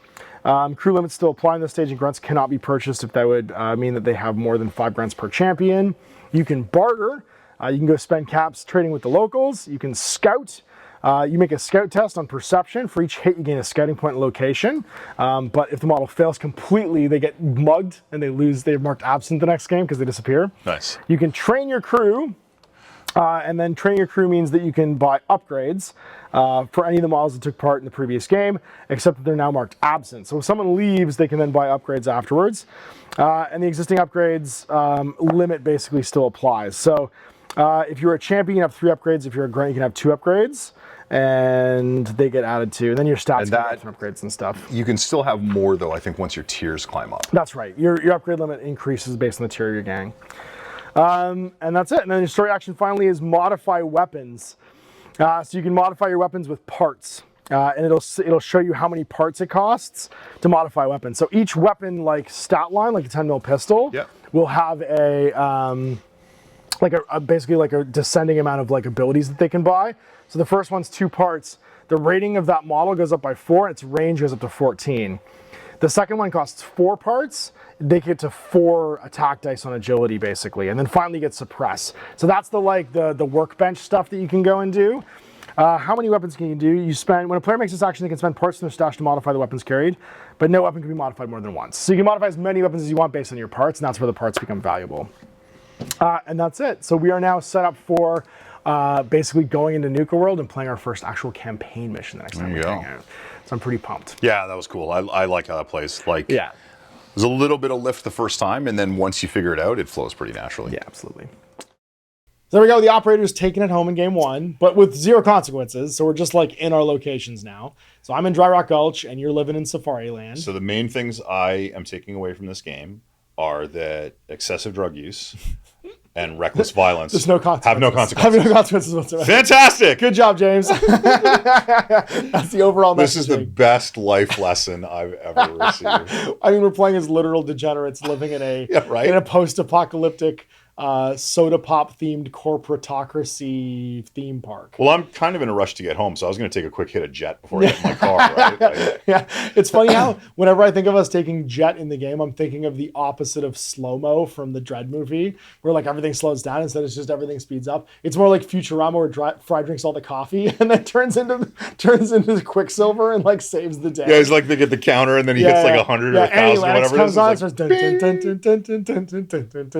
Crew limits still apply in this stage, and grunts cannot be purchased if that would mean that they have more than 5 grunts per champion. You can barter. You can go spend caps trading with the locals. You can scout. You make a scout test on perception. For each hit, you gain a scouting point location. But if the model fails completely, they get mugged and they lose. They're marked absent the next game because they disappear. Nice. You can train your crew. And then training your crew means that you can buy upgrades for any of the models that took part in the previous game, except that they're now marked absent. So if someone leaves, they can then buy upgrades afterwards. And the existing upgrades limit basically still applies. So if you're a champion, you have 3 upgrades. If you're a grunt, you can have 2 upgrades. And they get added to. And then your stats get upgrades and stuff. You can still have more, though, I think, once your tiers climb up. That's right. Your upgrade limit increases based on the tier of your gang. And that's it. And then your story action finally is modify weapons. So you can modify your weapons with parts. And it'll show you how many parts it costs to modify weapons. So each weapon like stat line, like a 10mm pistol, will have basically like a descending amount of like abilities that they can buy. So the first one's 2 parts. The rating of that model goes up by 4, and its range goes up to 14. The second one costs 4 parts. They get to 4 attack dice on agility, basically, and then finally get suppress. So that's the workbench stuff that you can go and do. How many weapons can you do? You spend, when a player makes this action, they can spend parts from their stash to modify the weapons carried, but no weapon can be modified more than once. So you can modify as many weapons as you want based on your parts, and that's where the parts become valuable. And that's it. So we are now set up for basically going into Nuka World and playing our first actual campaign mission the next time we're hanging out. So I'm pretty pumped. Yeah, that was cool. I like how that plays. Like, yeah. There's a little bit of lift the first time, and then once you figure it out, it flows pretty naturally. Yeah, absolutely. So there we go. The operator's taking it home in game 1, but with 0 consequences. So we're just like in our locations now. So I'm in Dry Rock Gulch, and you're living in Safari Land. So the main things I am taking away from this game are that excessive drug use and reckless violence have no consequences. Have no consequences whatsoever. Fantastic! Good job, James. That's the overall message. This is the best life lesson I've ever received. I mean, we're playing as literal degenerates living in a in a post-apocalyptic soda pop themed corporatocracy theme park. Well, I'm kind of in a rush to get home, so I was going to take a quick hit of Jet before I get in my car, right? Like, Yeah, it's funny how whenever I think of us taking Jet in the game, I'm thinking of the opposite of slow-mo from the Dread movie, where like everything slows down instead it's just everything speeds up. It's more like Futurama where Fry drinks all the coffee and then turns into Quicksilver and like saves the day. yeah, it's like they get the counter and then he hits like 100 or 1,000 or whatever it is. Comes on, It's like, starts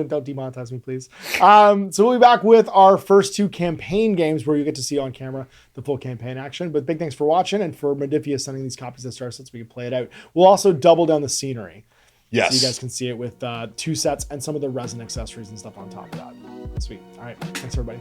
don't demonetize me, please. So we'll be back with our first 2 campaign games where you get to see on camera the full campaign action. But big thanks for watching and for Modiphius sending these copies of Star Sets so we can play it out. We'll also double down the scenery. yes. So you guys can see it with 2 sets and some of the resin accessories and stuff on top of that. Sweet. All right. Thanks, everybody.